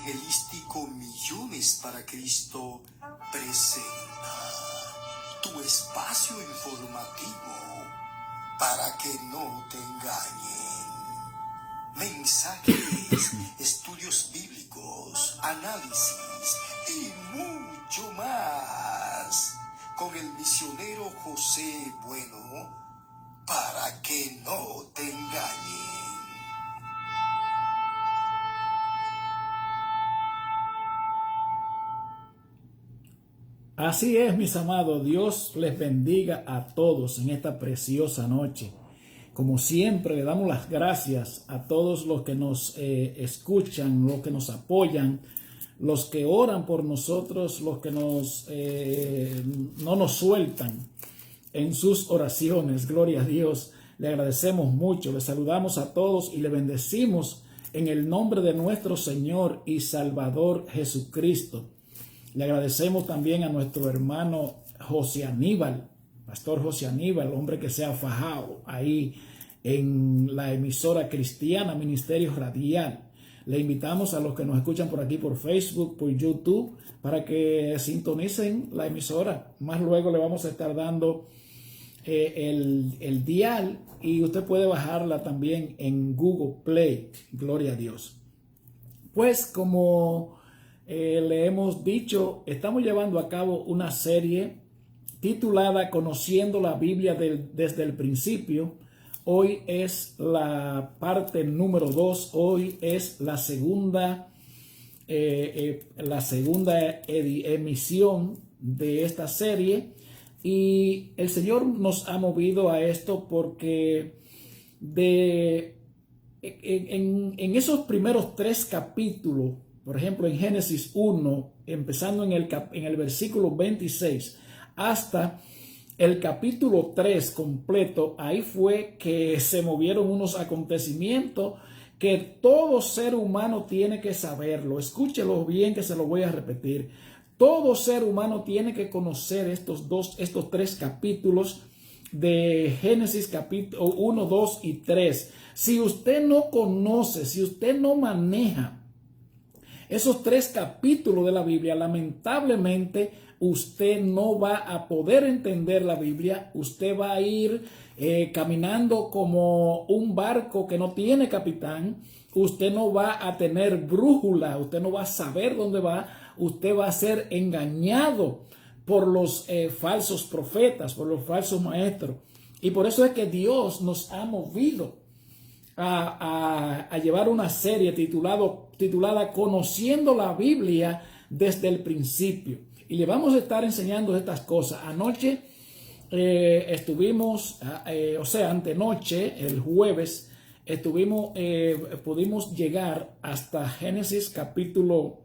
evangelístico Millones para Cristo presenta tu espacio informativo para que no te engañen. Mensajes, estudios bíblicos, análisis y mucho más con el misionero José Bueno para que no te engañen. Así es, mis amados. Dios les bendiga a todos en esta preciosa noche. Como siempre, le damos las gracias a todos los que nos escuchan, los que nos apoyan, los que oran por nosotros, los que no nos sueltan en sus oraciones. Gloria a Dios. Le agradecemos mucho, le saludamos a todos y le bendecimos en el nombre de nuestro Señor y Salvador Jesucristo. Le agradecemos también a nuestro hermano José Aníbal, Pastor José Aníbal, hombre que se ha fajado ahí en la emisora cristiana Ministerio Radial. Le invitamos a los que nos escuchan por aquí, por Facebook, por YouTube, para que sintonicen la emisora. Más luego le vamos a estar dando el dial y usted puede bajarla también en Google Play. Gloria a Dios. Pues como le hemos dicho, estamos llevando a cabo una serie titulada Conociendo la Biblia desde el principio. Hoy es la parte número 2, hoy es la segunda emisión de esta serie y el Señor nos ha movido a esto porque en esos primeros 3 capítulos, por ejemplo, en Génesis 1, empezando en el versículo 26 hasta el capítulo 3 completo, ahí fue que se movieron unos acontecimientos que todo ser humano tiene que saberlo. Escúchelo bien que se lo voy a repetir. Todo ser humano tiene que conocer estos 3 capítulos de Génesis capítulo 1, 2 y 3. Si usted no conoce, si usted no maneja esos 3 capítulos de la Biblia, lamentablemente usted no va a poder entender la Biblia. Usted va a ir caminando como un barco que no tiene capitán. Usted no va a tener brújula, usted no va a saber dónde va. Usted va a ser engañado por los falsos profetas, por los falsos maestros. Y por eso es que Dios nos ha movido a llevar una serie titulada Conociendo la Biblia desde el principio. Y le vamos a estar enseñando estas cosas. Anoche antenoche, el jueves, pudimos llegar hasta Génesis capítulo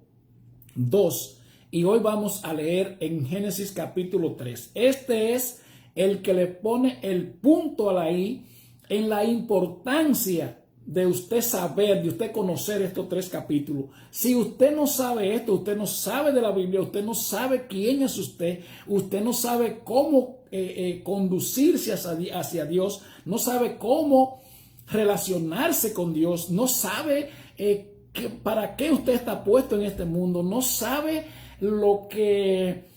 2 y hoy vamos a leer en Génesis capítulo 3. Este es el que le pone el punto a la I en la importancia de usted saber, de usted conocer estos 3 capítulos. Si usted no sabe esto, usted no sabe de la Biblia, usted no sabe quién es usted no sabe cómo conducirse hacia Dios, no sabe cómo relacionarse con Dios, no sabe para qué usted está puesto en este mundo, no sabe lo que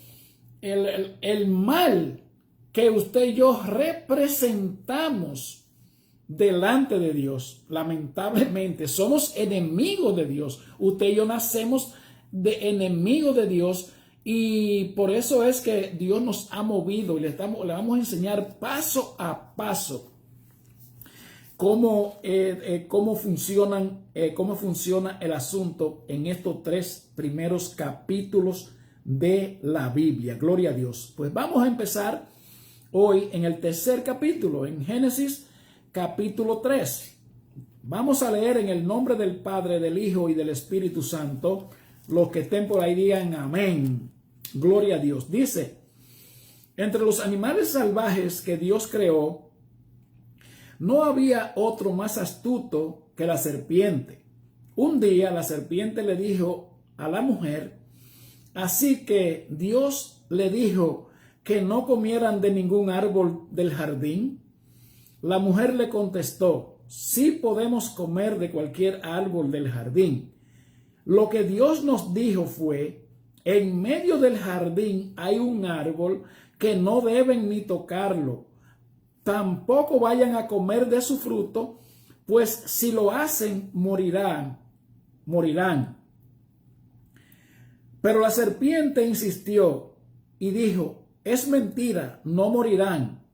el mal que usted y yo representamos delante de Dios. Lamentablemente somos enemigos de Dios. Usted y yo nacemos de enemigos de Dios y por eso es que Dios nos ha movido y le vamos a enseñar paso a paso cómo funciona el asunto en estos 3 primeros capítulos de la Biblia. Gloria a Dios. Pues vamos a empezar hoy en el 3er capítulo, en Génesis capítulo 3. Vamos a leer en el nombre del Padre, del Hijo y del Espíritu Santo. Los que estén por ahí digan amén. Gloria a Dios. Dice: entre los animales salvajes que Dios creó, no había otro más astuto que la serpiente. Un día la serpiente le dijo a la mujer: así que Dios le dijo que no comieran de ningún árbol del jardín. La mujer le contestó: sí podemos comer de cualquier árbol del jardín, Lo que Dios nos dijo fue, en medio del jardín hay un árbol que no deben ni tocarlo. Tampoco vayan a comer de su fruto, pues si lo hacen, morirán. Pero la serpiente insistió y dijo, es mentira, no morirán.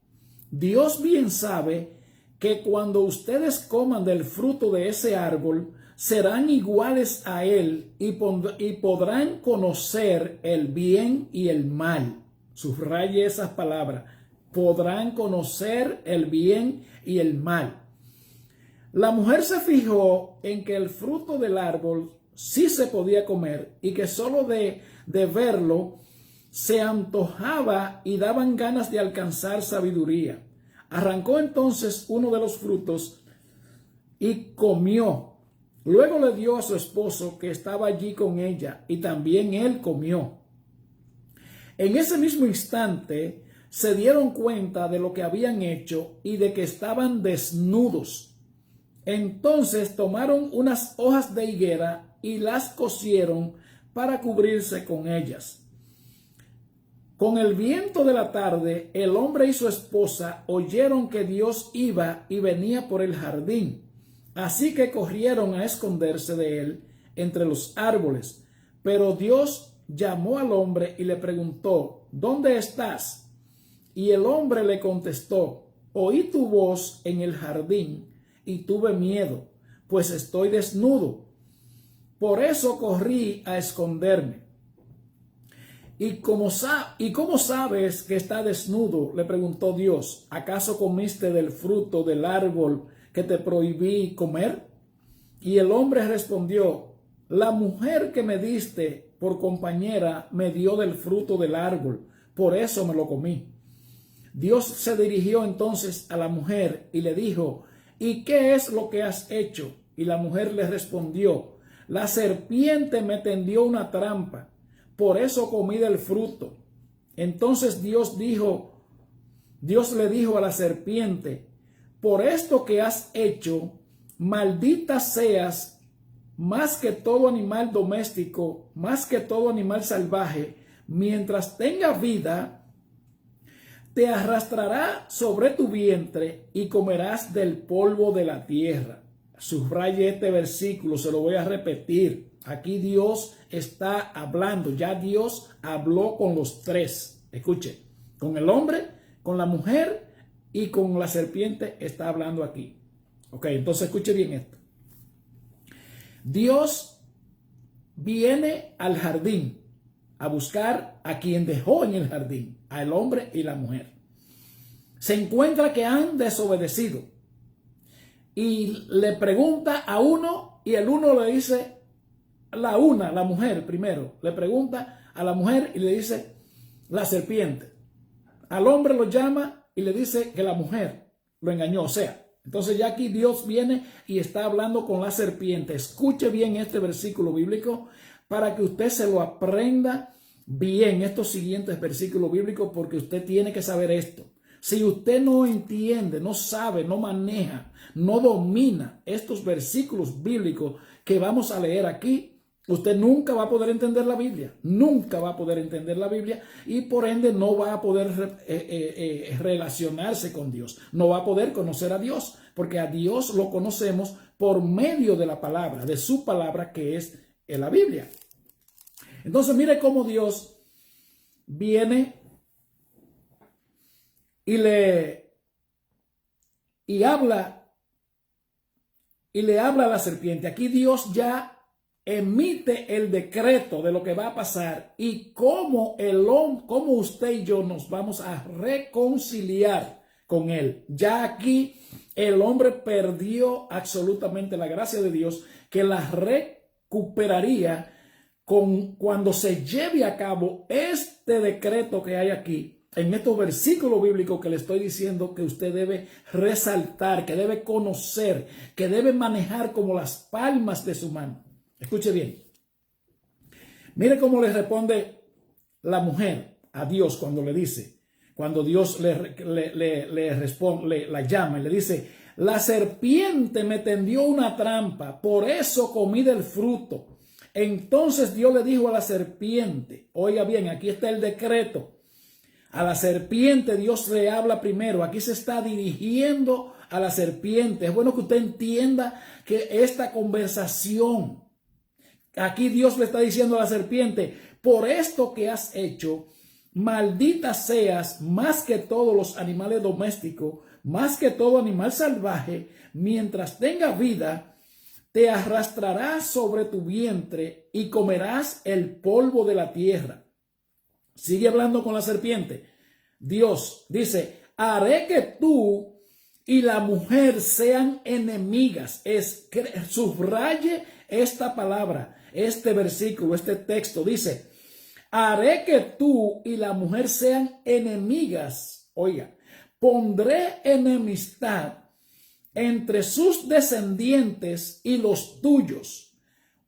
Dios bien sabe que cuando ustedes coman del fruto de ese árbol, serán iguales a él y podrán conocer el bien y el mal. Subraye esas palabras. Podrán conocer el bien y el mal. La mujer se fijó en que el fruto del árbol sí se podía comer y que solo de verlo se antojaba y daban ganas de alcanzar sabiduría. Arrancó entonces uno de los frutos y comió. Luego le dio a su esposo que estaba allí con ella y también él comió. En ese mismo instante se dieron cuenta de lo que habían hecho y de que estaban desnudos. Entonces tomaron unas hojas de higuera y las cosieron para cubrirse con ellas. Con el viento de la tarde, el hombre y su esposa oyeron que Dios iba y venía por el jardín. Así que corrieron a esconderse de él entre los árboles. Pero Dios llamó al hombre y le preguntó, ¿dónde estás? Y el hombre le contestó, oí tu voz en el jardín y tuve miedo, pues estoy desnudo. Por eso corrí a esconderme. ¿Y cómo sabes que está desnudo? Le preguntó Dios. ¿Acaso comiste del fruto del árbol que te prohibí comer? Y el hombre respondió, la mujer que me diste por compañera me dio del fruto del árbol, por eso me lo comí. Dios se dirigió entonces a la mujer y le dijo, ¿y qué es lo que has hecho? Y la mujer le respondió, la serpiente me tendió una trampa. Por eso comí del fruto. Entonces Dios le dijo a la serpiente, por esto que has hecho, maldita seas más que todo animal doméstico, más que todo animal salvaje, mientras tenga vida, te arrastrará sobre tu vientre y comerás del polvo de la tierra. Subraye este versículo, se lo voy a repetir. Aquí Dios está hablando, ya Dios habló con los tres. Escuche, con el hombre, con la mujer y con la serpiente está hablando aquí. Ok, entonces escuche bien esto. Dios viene al jardín a buscar a quien dejó en el jardín, al hombre y la mujer. Se encuentra que han desobedecido y le pregunta a uno y el uno le dice, la mujer primero, le pregunta a la mujer y le dice la serpiente. Al hombre lo llama y le dice que la mujer lo engañó. O sea, entonces ya aquí Dios viene y está hablando con la serpiente. Escuche bien este versículo bíblico para que usted se lo aprenda bien, estos siguientes versículos bíblicos, porque usted tiene que saber esto. Si usted no entiende, no sabe, no maneja, no domina estos versículos bíblicos que vamos a leer aquí, usted nunca va a poder entender la Biblia, nunca va a poder entender la Biblia y por ende no va a poder relacionarse con Dios, no va a poder conocer a Dios, porque a Dios lo conocemos por medio de la palabra, de su palabra que es en la Biblia. Entonces mire cómo Dios viene y le habla a la serpiente. Aquí Dios ya emite el decreto de lo que va a pasar y cómo usted y yo nos vamos a reconciliar con él. Ya aquí el hombre perdió absolutamente la gracia de Dios, que la recuperaría cuando se lleve a cabo este decreto que hay aquí, en estos versículos bíblicos que le estoy diciendo que usted debe resaltar, que debe conocer, que debe manejar como las palmas de su mano. Escuche bien. Mire cómo le responde la mujer a Dios cuando le dice, cuando Dios le responde, la llama y le dice, la serpiente me tendió una trampa, por eso comí del fruto. Entonces Dios le dijo a la serpiente, oiga bien, aquí está el decreto. A la serpiente Dios le habla primero. Aquí se está dirigiendo a la serpiente. Es bueno que usted entienda que esta conversación, aquí Dios le está diciendo a la serpiente, por esto que has hecho, maldita seas más que todos los animales domésticos, más que todo animal salvaje, mientras tenga vida, te arrastrarás sobre tu vientre y comerás el polvo de la tierra. Sigue hablando con la serpiente. Dios dice, haré que tú y la mujer sean enemigas. Subraye esta palabra, este versículo, este texto. Dice, haré que tú y la mujer sean enemigas. Oiga, pondré enemistad entre sus descendientes y los tuyos.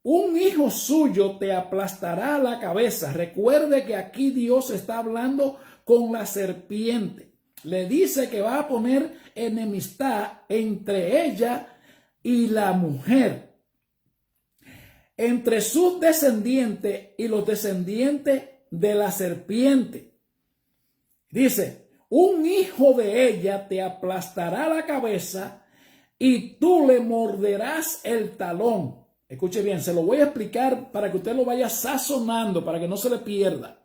Un hijo suyo te aplastará la cabeza. Recuerde que aquí Dios está hablando con la serpiente. Le dice que va a poner enemistad entre ella y la mujer, entre sus descendientes y los descendientes de la serpiente. Dice, un hijo de ella te aplastará la cabeza y tú le morderás el talón. Escuche bien, se lo voy a explicar para que usted lo vaya sazonando, para que no se le pierda.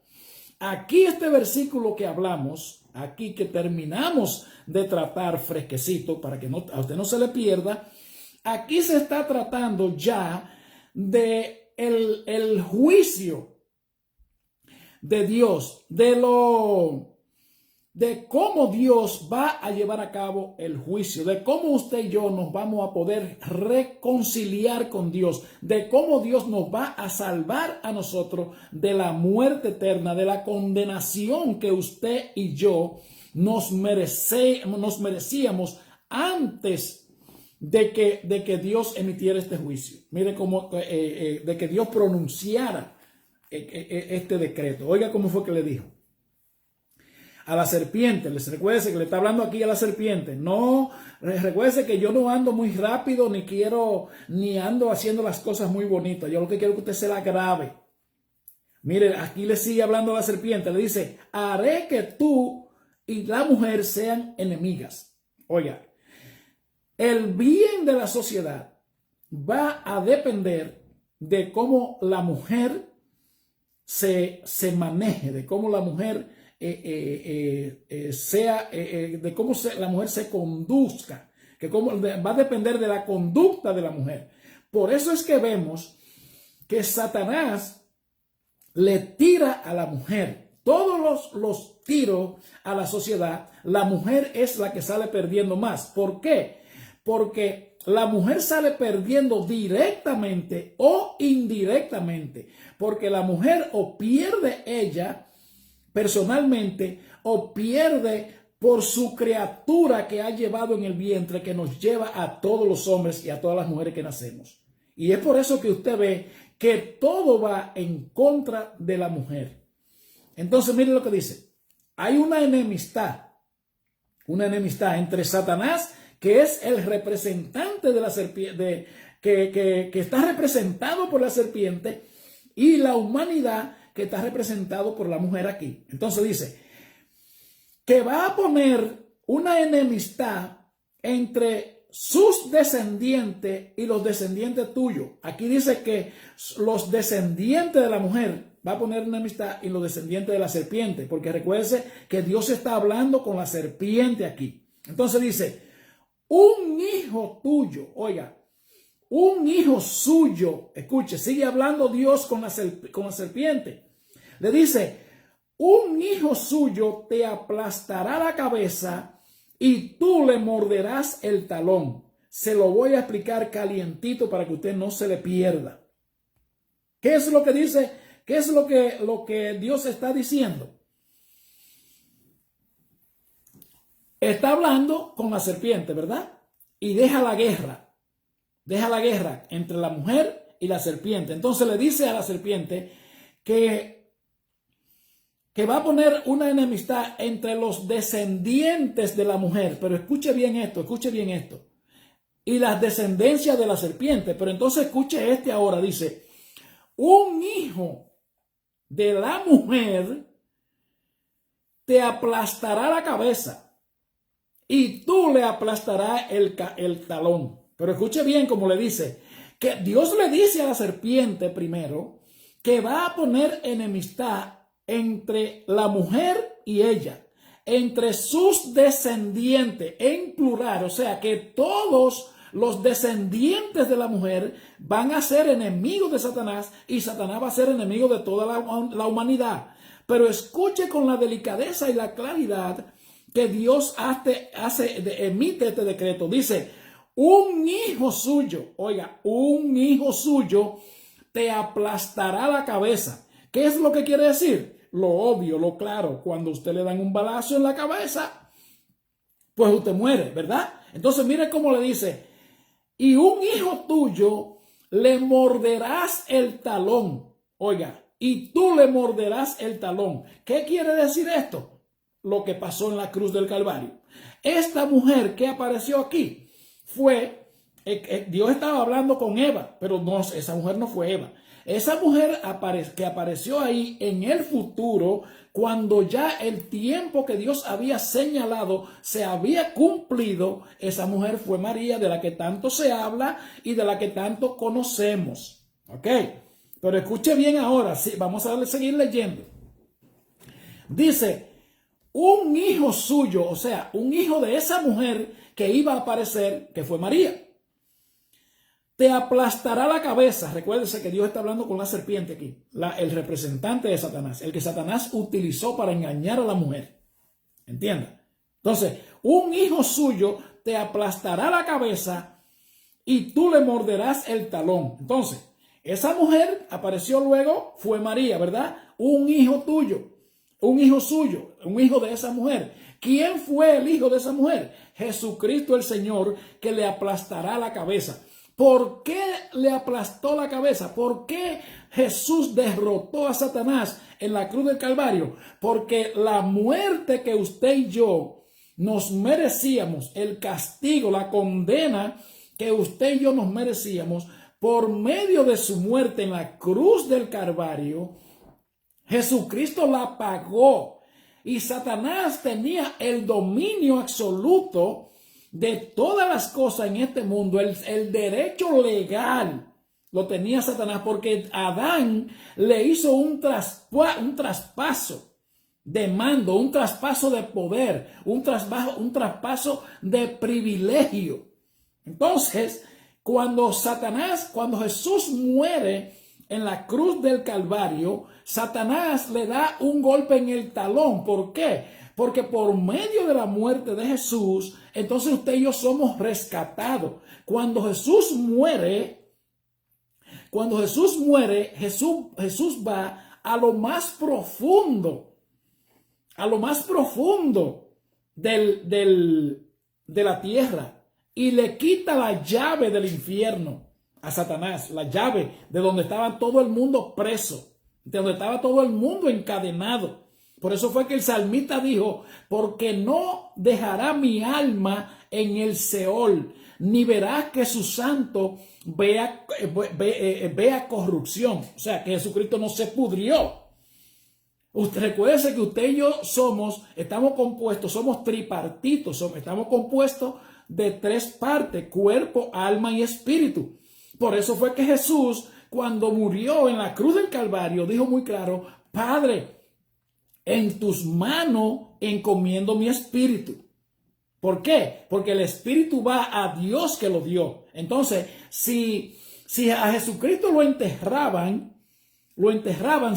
Aquí este versículo que hablamos, aquí que terminamos de tratar fresquecito, para que a usted no se le pierda, aquí se está tratando ya de el juicio de Dios, de cómo Dios va a llevar a cabo el juicio, de cómo usted y yo nos vamos a poder reconciliar con Dios, de cómo Dios nos va a salvar a nosotros de la muerte eterna, de la condenación que usted y yo nos merecíamos antes de que Dios emitiera este juicio. Mire cómo, de que Dios pronunciara este decreto. Oiga cómo fue que le dijo a la serpiente. Les recuerde que le está hablando aquí a la serpiente. No, recuerde que yo no ando muy rápido, ni ando haciendo las cosas muy bonitas. Yo lo que quiero es que usted se la grabe. Mire, aquí le sigue hablando a la serpiente. Le dice, haré que tú y la mujer sean enemigas. Oiga, el bien de la sociedad va a depender de cómo la mujer se maneje, de cómo la mujer de cómo la mujer se conduzca, va a depender de la conducta de la mujer. Por eso es que vemos que Satanás le tira a la mujer. Todos los tiros a la sociedad, la mujer es la que sale perdiendo más. ¿Por qué? Porque la mujer sale perdiendo directamente o indirectamente, porque la mujer o pierde ella personalmente o pierde por su criatura que ha llevado en el vientre, que nos lleva a todos los hombres y a todas las mujeres que nacemos. Y es por eso que usted ve que todo va en contra de la mujer. Entonces, mire lo que dice. Hay una enemistad entre Satanás, que es el representante de la serpiente, que está representado por la serpiente, y la humanidad, que está representado por la mujer aquí. Entonces dice que va a poner una enemistad entre sus descendientes y los descendientes tuyos. Aquí dice que los descendientes de la mujer va a poner enemistad y los descendientes de la serpiente, porque recuerde que Dios está hablando con la serpiente aquí. Entonces dice, un hijo tuyo, oiga, un hijo suyo, escuche, sigue hablando Dios con la serpiente. Le dice, un hijo suyo te aplastará la cabeza y tú le morderás el talón. Se lo voy a explicar calientito para que usted no se le pierda. ¿Qué es lo que dice? ¿Qué es lo que Dios está diciendo? Está hablando con la serpiente, ¿verdad? Y deja la guerra entre la mujer y la serpiente. Entonces le dice a la serpiente que va a poner una enemistad entre los descendientes de la mujer. Pero escuche bien esto. Y las descendencias de la serpiente. Pero entonces escuche ahora, dice, un hijo de la mujer te aplastará la cabeza y tú le aplastarás el talón. Pero escuche bien como le dice, que Dios le dice a la serpiente primero que va a poner enemistad entre la mujer y ella, entre sus descendientes en plural, o sea que todos los descendientes de la mujer van a ser enemigos de Satanás y Satanás va a ser enemigo de toda la humanidad. Pero escuche con la delicadeza y la claridad que Dios emite este decreto. Dice, un hijo suyo, oiga, un hijo suyo te aplastará la cabeza. ¿Qué es lo que quiere decir? Lo obvio, lo claro. Cuando usted le dan un balazo en la cabeza, pues usted muere, ¿verdad? Entonces mire cómo le dice, y un hijo tuyo le morderás el talón. Oiga, y tú le morderás el talón. ¿Qué quiere decir esto? Lo que pasó en la cruz del Calvario. Esta mujer que apareció aquí fue, Dios estaba hablando con Eva, pero no, esa mujer no fue Eva. Esa mujer que apareció ahí en el futuro, cuando ya el tiempo que Dios había señalado se había cumplido, esa mujer fue María, de la que tanto se habla y de la que tanto conocemos. ¿Ok? Pero escuche bien ahora, sí, vamos a seguir leyendo. Dice, un hijo suyo, o sea, un hijo de esa mujer que iba a aparecer, que fue María, te aplastará la cabeza. Recuérdese que Dios está hablando con la serpiente aquí, el representante de Satanás, el que Satanás utilizó para engañar a la mujer. ¿Entienda? Entonces, un hijo suyo te aplastará la cabeza y tú le morderás el talón. Entonces, esa mujer apareció luego, fue María, ¿verdad? Un hijo tuyo, un hijo suyo, un hijo de esa mujer. ¿Quién fue el hijo de esa mujer? Jesucristo el Señor, que le aplastará la cabeza. ¿Por qué le aplastó la cabeza? ¿Por qué Jesús derrotó a Satanás en la cruz del Calvario? Porque la muerte que usted y yo nos merecíamos, el castigo, la condena que usted y yo nos merecíamos, por medio de su muerte en la cruz del Calvario, Jesucristo la pagó. Y Satanás tenía el dominio absoluto de todas las cosas en este mundo. El derecho legal lo tenía Satanás, porque Adán le hizo un traspaso de mando, un traspaso de poder, un traspaso de privilegio. Entonces, cuando Jesús muere en la cruz del Calvario, Satanás le da un golpe en el talón. ¿Por qué? Porque por medio de la muerte de Jesús, entonces usted y yo somos rescatados. Cuando Jesús muere, Jesús va a lo más profundo, de la tierra, y le quita la llave del infierno a Satanás, la llave de donde estaba todo el mundo preso, de donde estaba todo el mundo encadenado. Por eso fue que el salmista dijo, porque no dejará mi alma en el Seol, ni verá que su santo vea corrupción. O sea, que Jesucristo no se pudrió. Usted recuerde que usted y yo estamos compuestos, somos tripartitos, estamos compuestos de tres partes: cuerpo, alma y espíritu. Por eso fue que Jesús, cuando murió en la cruz del Calvario, dijo muy claro, Padre, en tus manos encomiendo mi espíritu. ¿Por qué? Porque el espíritu va a Dios que lo dio. Entonces, si a Jesucristo lo enterraban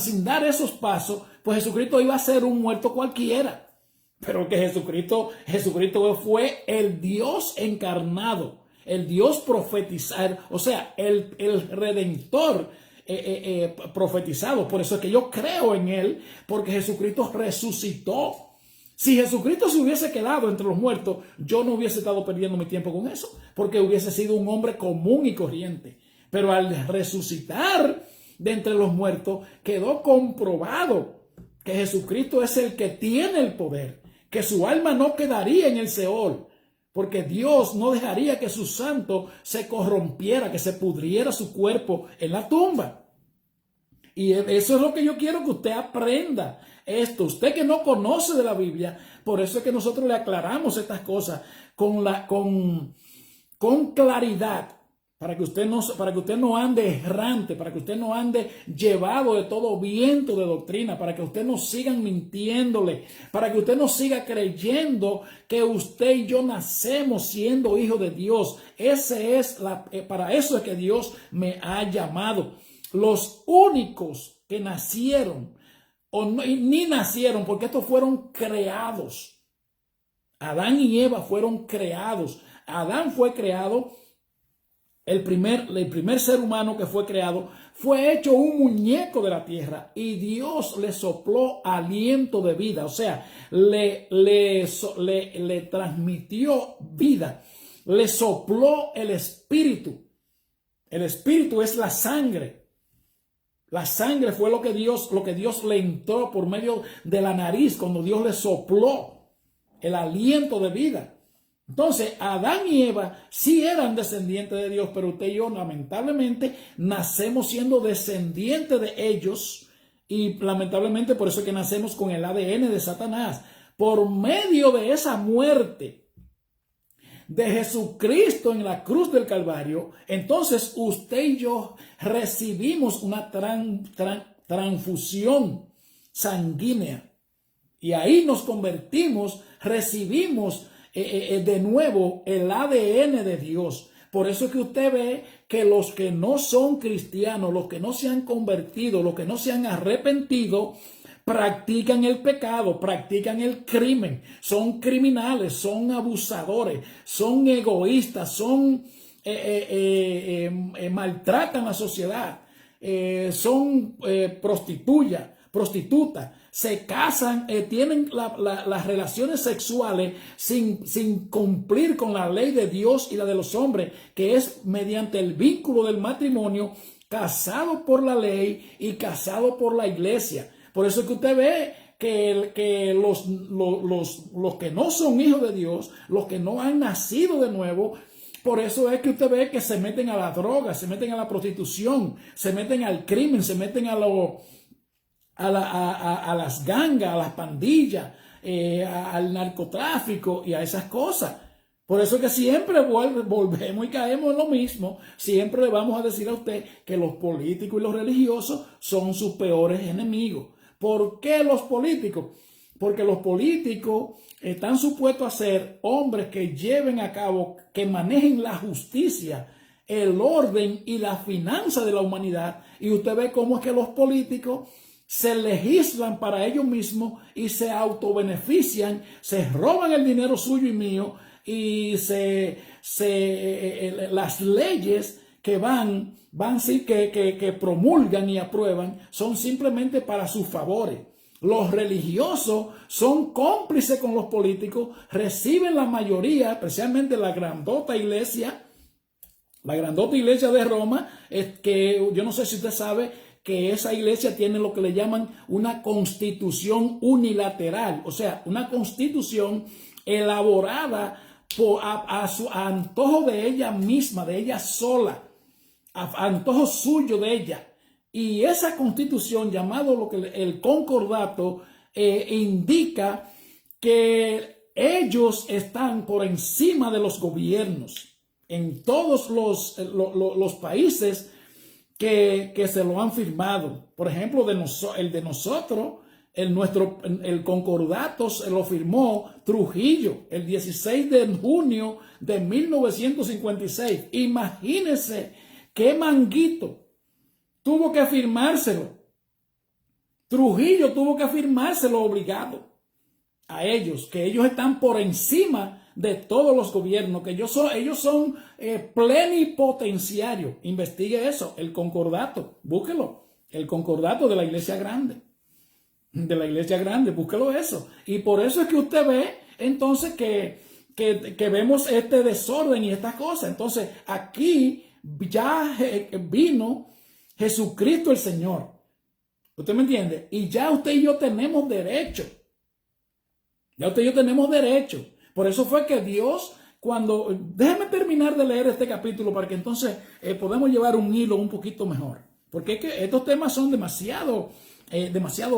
sin dar esos pasos, pues Jesucristo iba a ser un muerto cualquiera. Pero que Jesucristo fue el Dios encarnado, el Dios profetizado, o sea, el Redentor profetizado. Por eso es que yo creo en él, porque Jesucristo resucitó. Si Jesucristo se hubiese quedado entre los muertos, yo no hubiese estado perdiendo mi tiempo con eso, porque hubiese sido un hombre común y corriente. Pero al resucitar de entre los muertos, quedó comprobado que Jesucristo es el que tiene el poder, que su alma no quedaría en el Seol, porque Dios no dejaría que su santo se corrompiera, que se pudriera su cuerpo en la tumba. Y eso es lo que yo quiero que usted aprenda. Esto, usted que no conoce de la Biblia, por eso es que nosotros le aclaramos estas cosas con claridad, para que usted no ande errante, para que usted no ande llevado de todo viento de doctrina, para que usted no sigan mintiéndole, para que usted no siga creyendo que usted y yo nacemos siendo hijos de Dios. Para eso es que Dios me ha llamado. Los únicos que nacieron, ni nacieron, porque estos fueron creados. Adán y Eva fueron creados. Adán fue creado, el primer ser humano que fue creado, fue hecho un muñeco de la tierra y Dios le sopló aliento de vida, o sea, le transmitió vida, le sopló el espíritu. El espíritu es la sangre. La sangre fue lo que Dios le entró por medio de la nariz cuando Dios le sopló el aliento de vida. Entonces, Adán y Eva sí eran descendientes de Dios, pero usted y yo lamentablemente nacemos siendo descendientes de ellos y lamentablemente por eso es que nacemos con el ADN de Satanás. Por medio de esa muerte de Jesucristo en la cruz del Calvario, entonces usted y yo recibimos una transfusión sanguínea y ahí nos convertimos, recibimos de nuevo el ADN de Dios. Por eso es que usted ve que los que no son cristianos, los que no se han convertido, los que no se han arrepentido, practican el pecado, practican el crimen, son criminales, son abusadores, son egoístas, maltratan a la sociedad, son prostitutas, se casan, tienen las relaciones sexuales sin cumplir con la ley de Dios y la de los hombres, que es mediante el vínculo del matrimonio, casado por la ley y casado por la iglesia. Por eso es que usted ve que los que no son hijos de Dios, los que no han nacido de nuevo, por eso es que usted ve que se meten a la droga, se meten a la prostitución, se meten al crimen, se meten a las gangas, a las pandillas, al narcotráfico y a esas cosas. Por eso es que siempre volvemos y caemos en lo mismo. Siempre le vamos a decir a usted que los políticos y los religiosos son sus peores enemigos. ¿Por qué los políticos? Porque los políticos están supuestos a ser hombres que lleven a cabo, que manejen la justicia, el orden y la finanza de la humanidad. Y usted ve cómo es que los políticos se legislan para ellos mismos y se autobenefician, se roban el dinero suyo y mío y las leyes que que promulgan y aprueban son simplemente para sus favores. Los religiosos son cómplices con los políticos, reciben la mayoría, especialmente la grandota iglesia de Roma, que yo no sé si usted sabe que esa iglesia tiene lo que le llaman una constitución unilateral, o sea, una constitución elaborada a su antojo de ella misma, de ella sola, a antojo suyo de ella. Y esa constitución, llamado lo que el concordato, indica que ellos están por encima de los gobiernos en todos los países que se lo han firmado. Por ejemplo, el de nosotros, el concordato se lo firmó Trujillo el 16 de junio de 1956. Imagínense qué manguito tuvo que firmárselo. Trujillo tuvo que firmárselo obligado a ellos, que ellos están por encima de todos los gobiernos, que ellos son plenipotenciarios. Investigue eso, el concordato, búsquelo, el concordato de la iglesia grande, búsquelo eso. Y por eso es que usted ve entonces que vemos este desorden y estas cosas. Entonces aquí ya vino Jesucristo el Señor. ¿Usted me entiende? Y ya usted y yo tenemos derecho. Por eso fue que Dios, déjeme terminar de leer este capítulo para que entonces podamos llevar un hilo un poquito mejor. porque es que estos temas son demasiado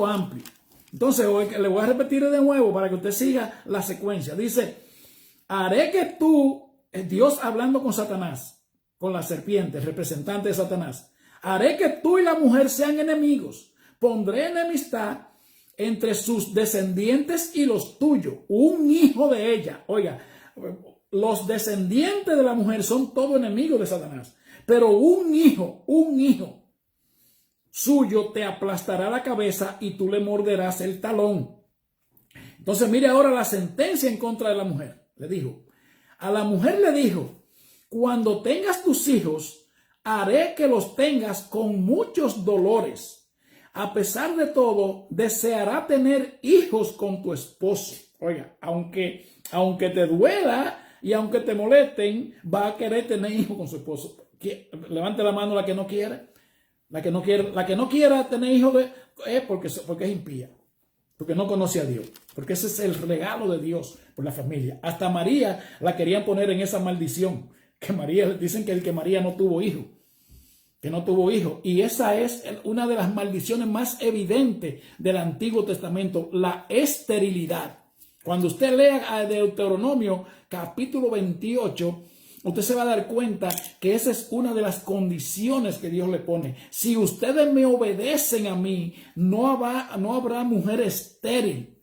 amplios. Entonces, le voy a repetir de nuevo para que usted siga la secuencia. Dice, haré que tú, Dios hablando con Satanás, con la serpiente, el representante de Satanás, haré que tú y la mujer sean enemigos. Pondré enemistad entre sus descendientes y los tuyos. Un hijo de ella. Oiga, los descendientes de la mujer son todos enemigos de Satanás. Pero un hijo suyo te aplastará la cabeza y tú le morderás el talón. Entonces mire ahora la sentencia en contra de la mujer. Le dijo, a la mujer le dijo, cuando tengas tus hijos, haré que los tengas con muchos dolores. A pesar de todo, deseará tener hijos con tu esposo. Oiga, aunque te duela y aunque te molesten, va a querer tener hijos con su esposo. Levante la mano la que no quiere. La que no quiera tener hijos es porque es impía. Porque no conoce a Dios. Porque ese es el regalo de Dios por la familia. Hasta María la querían poner en esa maldición. Que María, dicen que María no tuvo hijo. Que no tuvo hijo. Y esa es una de las maldiciones más evidentes del Antiguo Testamento. La esterilidad. Cuando usted lea Deuteronomio capítulo 28, usted se va a dar cuenta que esa es una de las condiciones que Dios le pone. Si ustedes me obedecen a mí, no habrá mujer estéril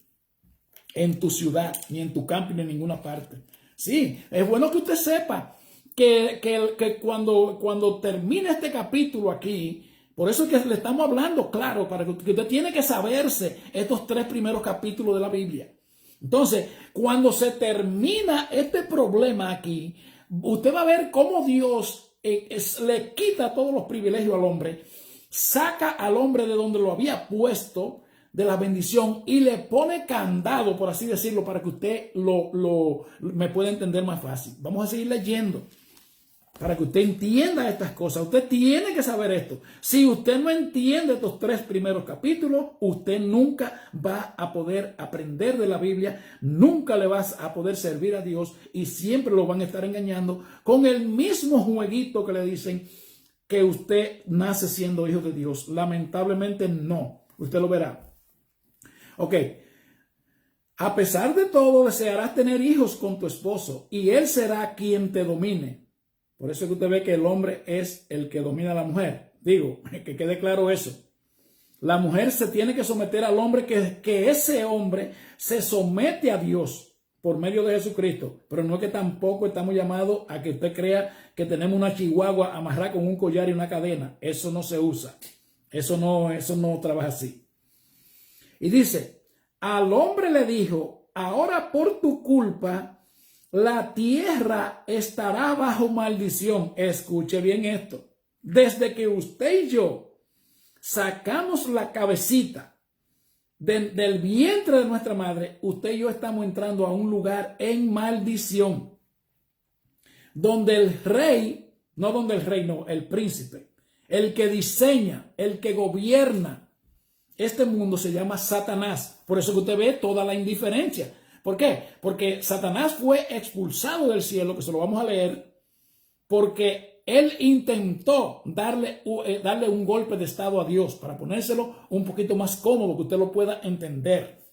en tu ciudad, ni en tu campo, ni en ninguna parte. Sí, es bueno que usted sepa que cuando termine este capítulo aquí, por eso es que le estamos hablando, claro, para que usted tiene que saberse estos 3 primeros capítulos de la Biblia. Entonces, cuando se termina este problema aquí, usted va a ver cómo Dios le quita todos los privilegios al hombre, saca al hombre de donde lo había puesto, de la bendición, y le pone candado, por así decirlo, para que usted me pueda entender más fácil. Vamos a seguir leyendo para que usted entienda estas cosas. Usted tiene que saber esto. Si usted no entiende estos 3 primeros capítulos, usted nunca va a poder aprender de la Biblia, nunca le vas a poder servir a Dios y siempre lo van a estar engañando con el mismo jueguito que le dicen que usted nace siendo hijo de Dios. Lamentablemente no. Usted lo verá. Ok. A pesar de todo, desearás tener hijos con tu esposo y él será quien te domine. Por eso es que usted ve que el hombre es el que domina a la mujer. Digo, que quede claro eso. La mujer se tiene que someter al hombre, que ese hombre se somete a Dios por medio de Jesucristo. Pero no es que tampoco estamos llamados a que usted crea que tenemos una chihuahua amarrada con un collar y una cadena. Eso no se usa. Eso no trabaja así. Y dice, al hombre le dijo, ahora por tu culpa la tierra estará bajo maldición. Escuche bien esto. Desde que usted y yo sacamos la cabecita del vientre de nuestra madre, usted y yo estamos entrando a un lugar en maldición. Donde el rey, el príncipe, el que diseña, el que gobierna este mundo se llama Satanás. Por eso que usted ve toda la indiferencia. ¿Por qué? Porque Satanás fue expulsado del cielo, que se lo vamos a leer, porque él intentó darle un golpe de estado a Dios para ponérselo un poquito más cómodo, que usted lo pueda entender.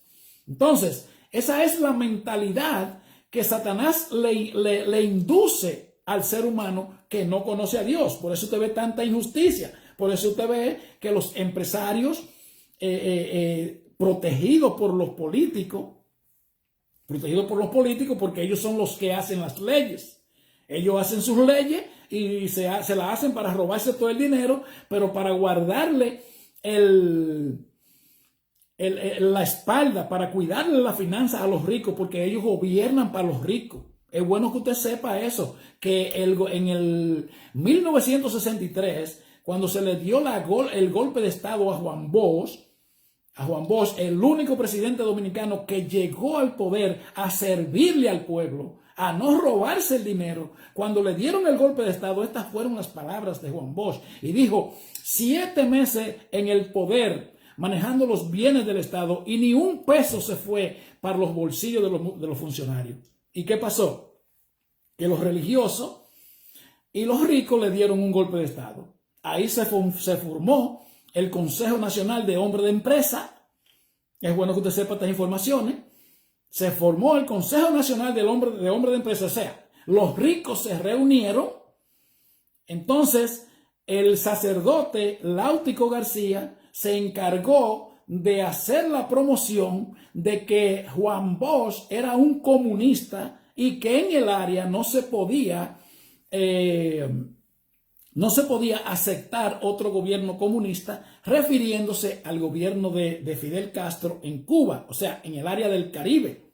Entonces, esa es la mentalidad que Satanás le induce al ser humano que no conoce a Dios. Por eso usted ve tanta injusticia. Por eso usted ve que los empresarios protegidos por los políticos, porque ellos son los que hacen las leyes. Ellos hacen sus leyes y se las hacen para robarse todo el dinero, pero para guardarle la espalda, para cuidarle la finanza a los ricos, porque ellos gobiernan para los ricos. Es bueno que usted sepa eso, que en el 1963, cuando se le dio el golpe de estado a Juan Bosch, el único presidente dominicano que llegó al poder a servirle al pueblo, a no robarse el dinero. Cuando le dieron el golpe de estado, estas fueron las palabras de Juan Bosch. Y dijo, 7 meses en el poder, manejando los bienes del Estado, y ni un peso se fue para los bolsillos de los funcionarios. ¿Y qué pasó? Que los religiosos y los ricos le dieron un golpe de estado. ahí se formó el Consejo Nacional de Hombres de Empresa. Es bueno que usted sepa estas informaciones. Se formó el Consejo Nacional de Hombres de Empresa, o sea, los ricos se reunieron. Entonces, el sacerdote Láutico García se encargó de hacer la promoción de que Juan Bosch era un comunista y que en el área no se podía aceptar otro gobierno comunista, refiriéndose al gobierno de Fidel Castro en Cuba, o sea, en el área del Caribe.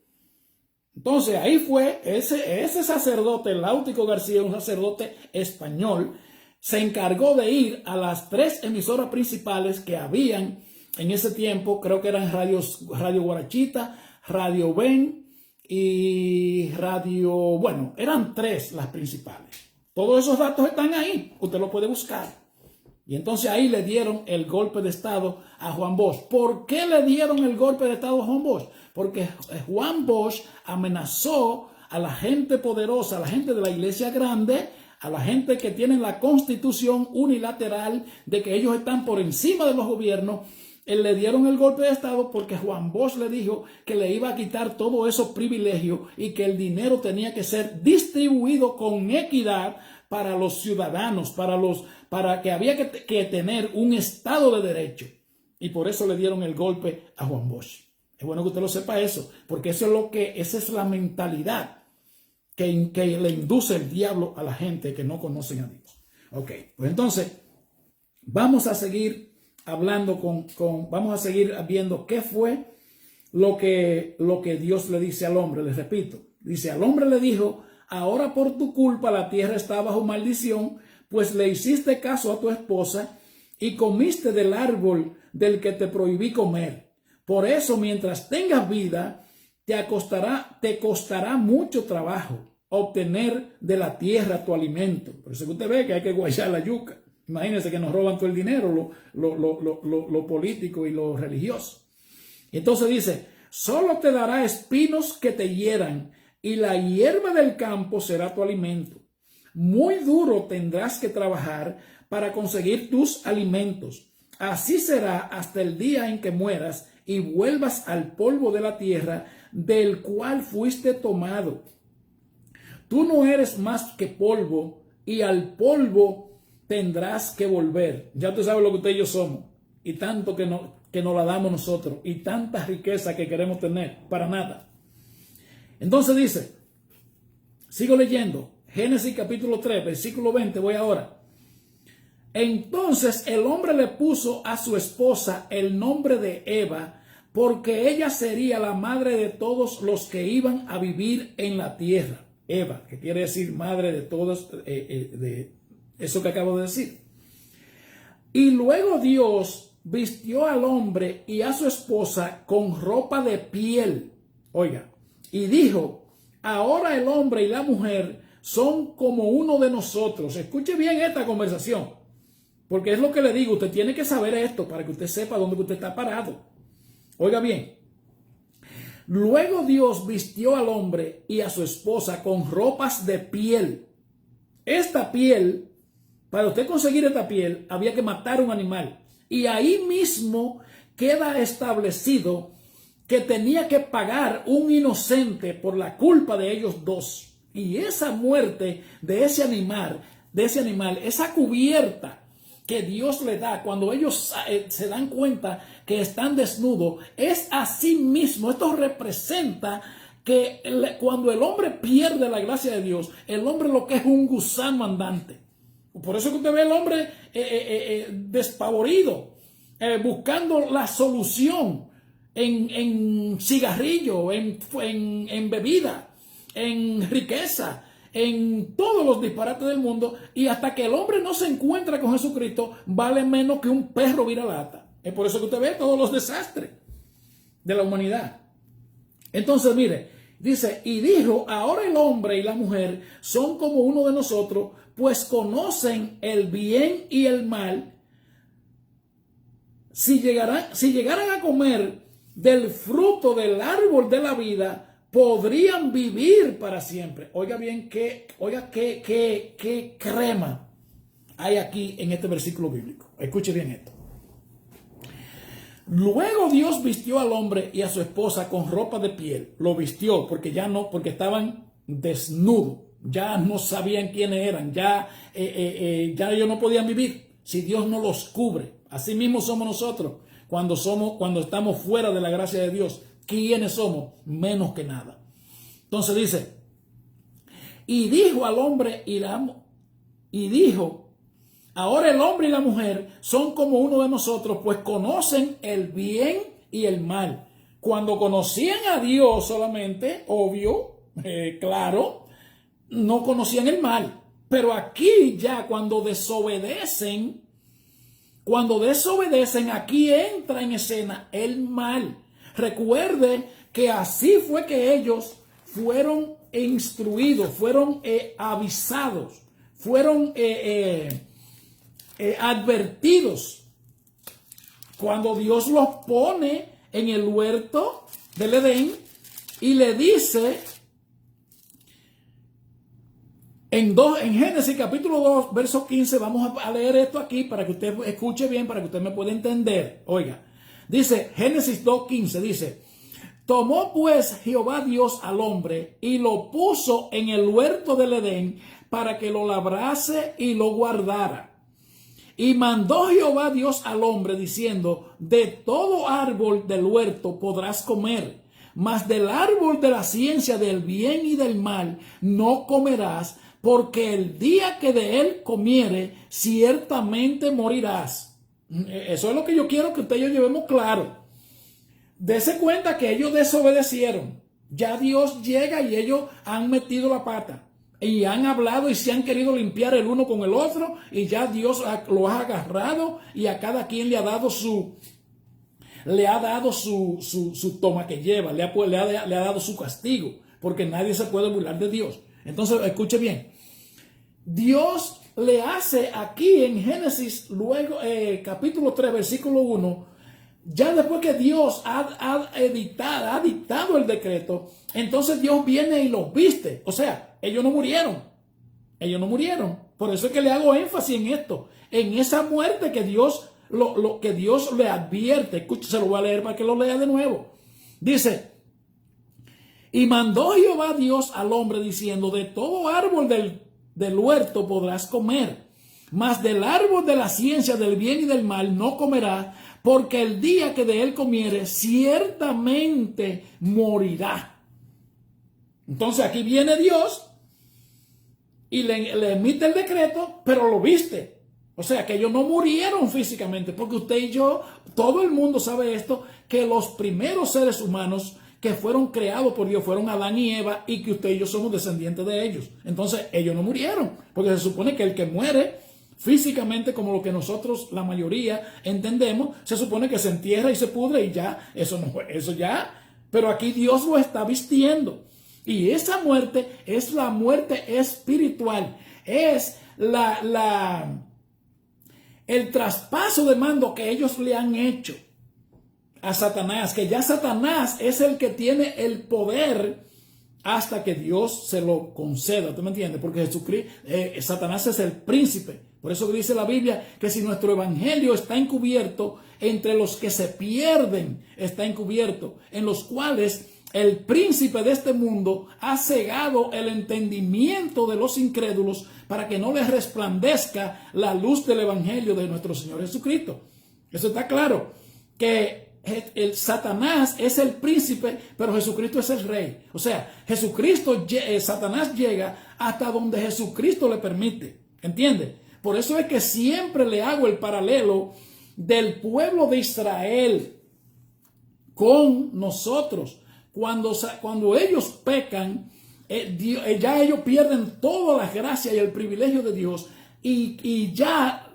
Entonces ahí fue ese sacerdote Láutico García, un sacerdote español, se encargó de ir a las 3 emisoras principales que habían en ese tiempo. Creo que eran Radio Guarachita, Radio Ben y bueno, eran 3 las principales. Todos esos datos están ahí, usted lo puede buscar. Y entonces ahí le dieron el golpe de Estado a Juan Bosch. ¿Por qué le dieron el golpe de Estado a Juan Bosch? Porque Juan Bosch amenazó a la gente poderosa, a la gente de la iglesia grande, a la gente que tiene la constitución unilateral de que ellos están por encima de los gobiernos. Él le dieron el golpe de Estado porque Juan Bosch le dijo que le iba a quitar todos esos privilegios y que el dinero tenía que ser distribuido con equidad para los ciudadanos, para que había que tener un Estado de Derecho. Y por eso le dieron el golpe a Juan Bosch. Es bueno que usted lo sepa eso, porque esa es la mentalidad que le induce el diablo a la gente que no conocen a Dios. Ok, pues entonces vamos a seguir hablando vamos a seguir viendo qué fue lo que Dios le dice al hombre. Les repito, dice, al hombre le dijo: ahora por tu culpa la tierra está bajo maldición, pues le hiciste caso a tu esposa y comiste del árbol del que te prohibí comer. Por eso, mientras tengas vida, te costará mucho trabajo obtener de la tierra tu alimento. Por eso que usted ve que hay que guayar la yuca. Imagínense que nos roban todo el dinero, lo político y lo religioso. Y entonces dice: solo te dará espinos que te hieran, y la hierba del campo será tu alimento. Muy duro tendrás que trabajar para conseguir tus alimentos. Así será hasta el día en que mueras y vuelvas al polvo de la tierra del cual fuiste tomado. Tú no eres más que polvo, y al polvo tendrás que volver. Ya usted sabe lo que usted y yo somos, y tanto que nos la damos nosotros, y tanta riqueza que queremos tener, para nada. Entonces dice, sigo leyendo, Génesis capítulo 3, versículo 20, voy ahora. Entonces el hombre le puso a su esposa el nombre de Eva, porque ella sería la madre de todos los que iban a vivir en la tierra. Eva, que quiere decir madre de todos, de eso que acabo de decir. Y luego Dios vistió al hombre y a su esposa con ropa de piel. Oiga, y dijo: ahora el hombre y la mujer son como uno de nosotros. Escuche bien esta conversación, porque es lo que le digo. Usted tiene que saber esto para que usted sepa dónde usted está parado. Oiga bien. Luego Dios vistió al hombre y a su esposa con ropas de piel. Esta piel, para usted conseguir esta piel, había que matar un animal. Y ahí mismo queda establecido que tenía que pagar un inocente por la culpa de ellos dos. Y esa muerte de ese animal, esa cubierta que Dios le da cuando ellos se dan cuenta que están desnudos, es así mismo. Esto representa que cuando el hombre pierde la gracia de Dios, el hombre lo que es un gusano andante. Por eso que usted ve al hombre despavorido, buscando la solución en cigarrillo, en bebida, en riqueza, en todos los disparates del mundo, y hasta que el hombre no se encuentra con Jesucristo, vale menos que un perro viralata. Es por eso que usted ve todos los desastres de la humanidad. Entonces, mire, dice, y dijo: ahora el hombre y la mujer son como uno de nosotros, pues conocen el bien y el mal. Si llegaran a comer del fruto del árbol de la vida, podrían vivir para siempre. Oiga bien, qué crema hay aquí en este versículo bíblico. Escuche bien esto. Luego Dios vistió al hombre y a su esposa con ropa de piel. Lo vistió porque porque estaban desnudos. Ya no sabían quiénes eran. Ya ellos no podían vivir si Dios no los cubre. Así mismo somos nosotros cuando estamos fuera de la gracia de Dios. ¿Quiénes somos? Menos que nada. Entonces dice, y dijo al hombre ahora el hombre y la mujer son como uno de nosotros, pues conocen el bien y el mal. Cuando conocían a Dios solamente, obvio, claro, no conocían el mal. Pero aquí ya cuando desobedecen, aquí entra en escena el mal. Recuerde que así fue que ellos fueron instruidos, fueron avisados, fueron advertidos. Cuando Dios los pone en el huerto del Edén y le dice en Génesis capítulo 2, verso 15, vamos a leer esto aquí para que usted escuche bien, para que usted me pueda entender. Oiga, dice Génesis 2:15, dice: tomó pues Jehová Dios al hombre y lo puso en el huerto del Edén para que lo labrase y lo guardara. Y mandó Jehová Dios al hombre diciendo: de todo árbol del huerto podrás comer, mas del árbol de la ciencia del bien y del mal no comerás, porque el día que de él comiere, ciertamente morirás. Eso es lo que yo quiero que usted y yo llevemos claro. Dese cuenta que ellos desobedecieron. Ya Dios llega y ellos han metido la pata. Y han hablado y se han querido limpiar el uno con el otro. Y ya Dios lo ha agarrado y a cada quien le ha dado su toma que lleva. Le ha dado su castigo. Porque nadie se puede burlar de Dios. Entonces, escuche bien. Dios le hace aquí en Génesis, luego capítulo 3, versículo 1, ya después que Dios ha dictado el decreto, entonces Dios viene y los viste. O sea, ellos no murieron. Por eso es que le hago énfasis en esto, en esa muerte que Dios, lo que Dios le advierte. Escuche, se lo voy a leer para que lo lea de nuevo. Dice: y mandó Jehová Dios al hombre diciendo: de todo árbol del huerto podrás comer, mas del árbol de la ciencia del bien y del mal no comerás, porque el día que de él comiere, ciertamente morirá. Entonces aquí viene Dios y le emite el decreto, pero lo viste. O sea que ellos no murieron físicamente, porque usted y yo, todo el mundo sabe esto, que los primeros seres humanos que fueron creados por Dios fueron Adán y Eva, y que usted y yo somos descendientes de ellos. Entonces ellos no murieron, porque se supone que el que muere físicamente, como lo que nosotros, la mayoría, entendemos, se supone que se entierra y se pudre y ya, eso ya. Pero aquí Dios lo está vistiendo. Y esa muerte es la muerte espiritual. Es el traspaso de mando que ellos le han hecho a Satanás, que ya Satanás es el que tiene el poder hasta que Dios se lo conceda. ¿Tú me entiendes? Porque Satanás es el príncipe. Por eso dice la Biblia que si nuestro evangelio está encubierto, entre los que se pierden está encubierto, en los cuales el príncipe de este mundo ha cegado el entendimiento de los incrédulos para que no les resplandezca la luz del evangelio de nuestro Señor Jesucristo. Eso está claro, que el Satanás es el príncipe, pero Jesucristo es el rey. O sea, Satanás llega hasta donde Jesucristo le permite. ¿Entiende? Por eso es que siempre le hago el paralelo del pueblo de Israel con nosotros. Cuando ellos pecan, ya ellos pierden todas las gracias y el privilegio de Dios, y ya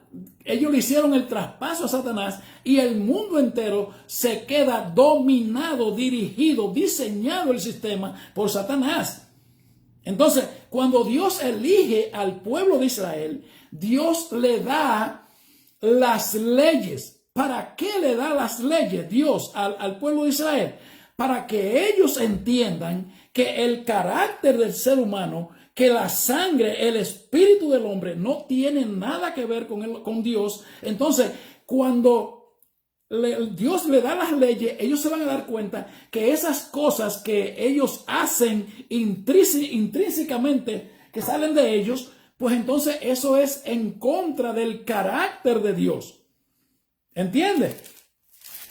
ellos le hicieron el traspaso a Satanás, y el mundo entero se queda dominado, dirigido, diseñado el sistema por Satanás. Entonces, cuando Dios elige al pueblo de Israel, Dios le da las leyes. ¿Para qué le da las leyes Dios al pueblo de Israel? Para que ellos entiendan que el carácter del ser humano, que la sangre, el espíritu del hombre no tiene nada que ver con Dios, entonces cuando Dios le da las leyes, ellos se van a dar cuenta que esas cosas que ellos hacen intrínsecamente, que salen de ellos, pues entonces eso es en contra del carácter de Dios. ¿Entiende?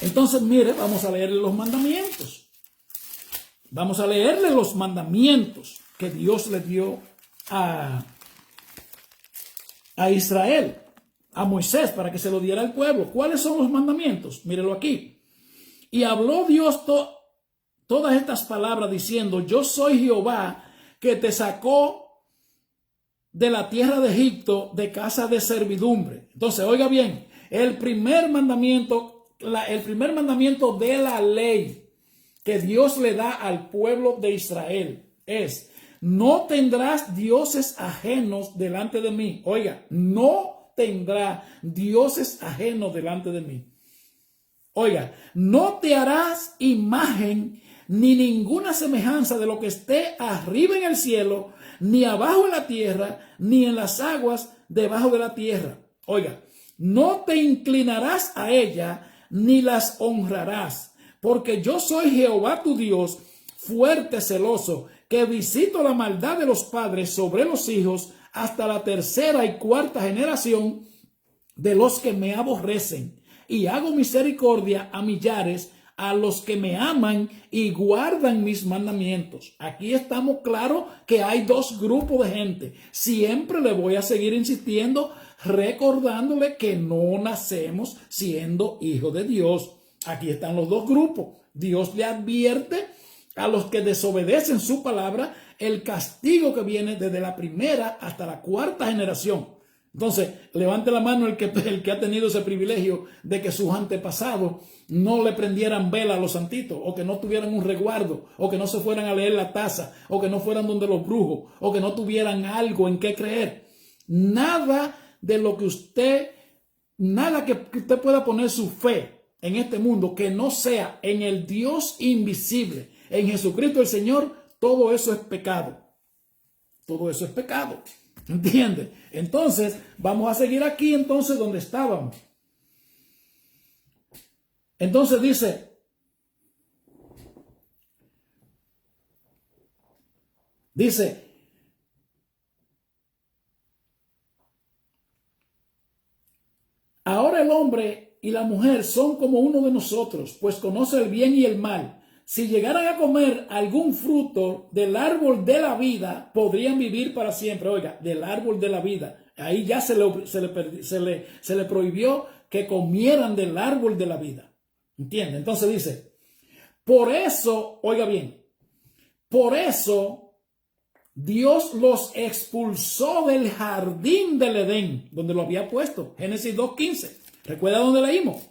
Entonces, mire, vamos a leerle los mandamientos. Vamos a leerle los mandamientos que Dios le dio a Israel, a Moisés, para que se lo diera al pueblo. ¿Cuáles son los mandamientos? Mírelo aquí. Y habló Dios todas estas palabras diciendo: yo soy Jehová que te sacó de la tierra de Egipto, de casa de servidumbre. Entonces, oiga bien, el primer mandamiento de la ley que Dios le da al pueblo de Israel es: no tendrás dioses ajenos delante de mí. Oiga, no tendrá dioses ajenos delante de mí. Oiga, no te harás imagen ni ninguna semejanza de lo que esté arriba en el cielo, ni abajo en la tierra, ni en las aguas debajo de la tierra. Oiga, no te inclinarás a ella, ni las honrarás, porque yo soy Jehová tu Dios, fuerte, celoso, que visito la maldad de los padres sobre los hijos hasta la tercera y cuarta generación de los que me aborrecen, y hago misericordia a millares, a los que me aman y guardan mis mandamientos. Aquí estamos claros que hay dos grupos de gente. Siempre le voy a seguir insistiendo, recordándole que no nacemos siendo hijos de Dios. Aquí están los dos grupos. Dios le advierte a los que desobedecen su palabra el castigo que viene desde la primera hasta la cuarta generación. Entonces, levante la mano el que ha tenido ese privilegio de que sus antepasados no le prendieran vela a los santitos, o que no tuvieran un resguardo, o que no se fueran a leer la taza, o que no fueran donde los brujos, o que no tuvieran algo en qué creer. Nada de lo que usted pueda poner su fe en este mundo que no sea en el Dios invisible, en Jesucristo el Señor, todo eso es pecado. Todo eso es pecado. ¿Entiende? Entonces, vamos a seguir aquí entonces donde estábamos. Entonces dice, ahora el hombre y la mujer son como uno de nosotros, pues conoce el bien y el mal. Si llegaran a comer algún fruto del árbol de la vida, podrían vivir para siempre. Oiga, del árbol de la vida. Ahí ya se le prohibió que comieran del árbol de la vida. ¿Entiende? Entonces dice, por eso, oiga bien, por eso Dios los expulsó del jardín del Edén, donde lo había puesto. Génesis 2:15. ¿Recuerda dónde leímos?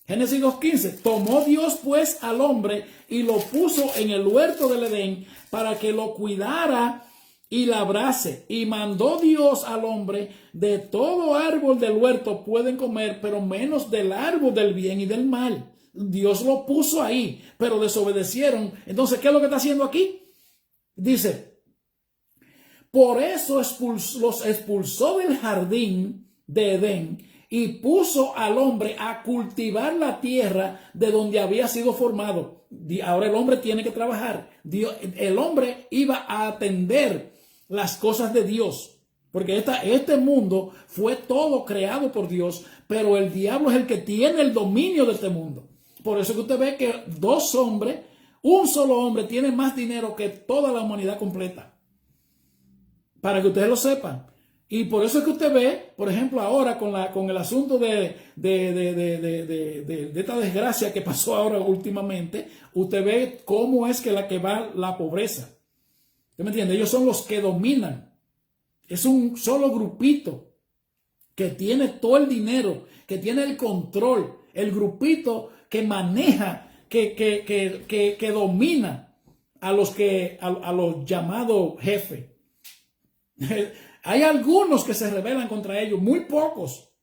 Génesis 2:15, tomó Dios pues al hombre y lo puso en el huerto del Edén para que lo cuidara y labrase. Y mandó Dios al hombre: de todo árbol del huerto pueden comer, pero menos del árbol del bien y del mal. Dios lo puso ahí, pero desobedecieron. Entonces, ¿qué es lo que está haciendo aquí? Dice, por eso los expulsó del jardín de Edén y puso al hombre a cultivar la tierra de donde había sido formado. Ahora el hombre tiene que trabajar. El hombre iba a atender las cosas de Dios, porque este mundo fue todo creado por Dios, pero el diablo es el que tiene el dominio de este mundo. Por eso que usted ve que un solo hombre tiene más dinero que toda la humanidad completa. Para que ustedes lo sepan. Y por eso es que usted ve, por ejemplo, ahora con el asunto de esta desgracia que pasó ahora últimamente, usted ve cómo es que va la pobreza. ¿Usted me entiende? Ellos son los que dominan. Es un solo grupito que tiene todo el dinero, que tiene el control, el grupito que maneja, que domina a los llamados jefes. Hay algunos que se rebelan contra ellos, muy pocos,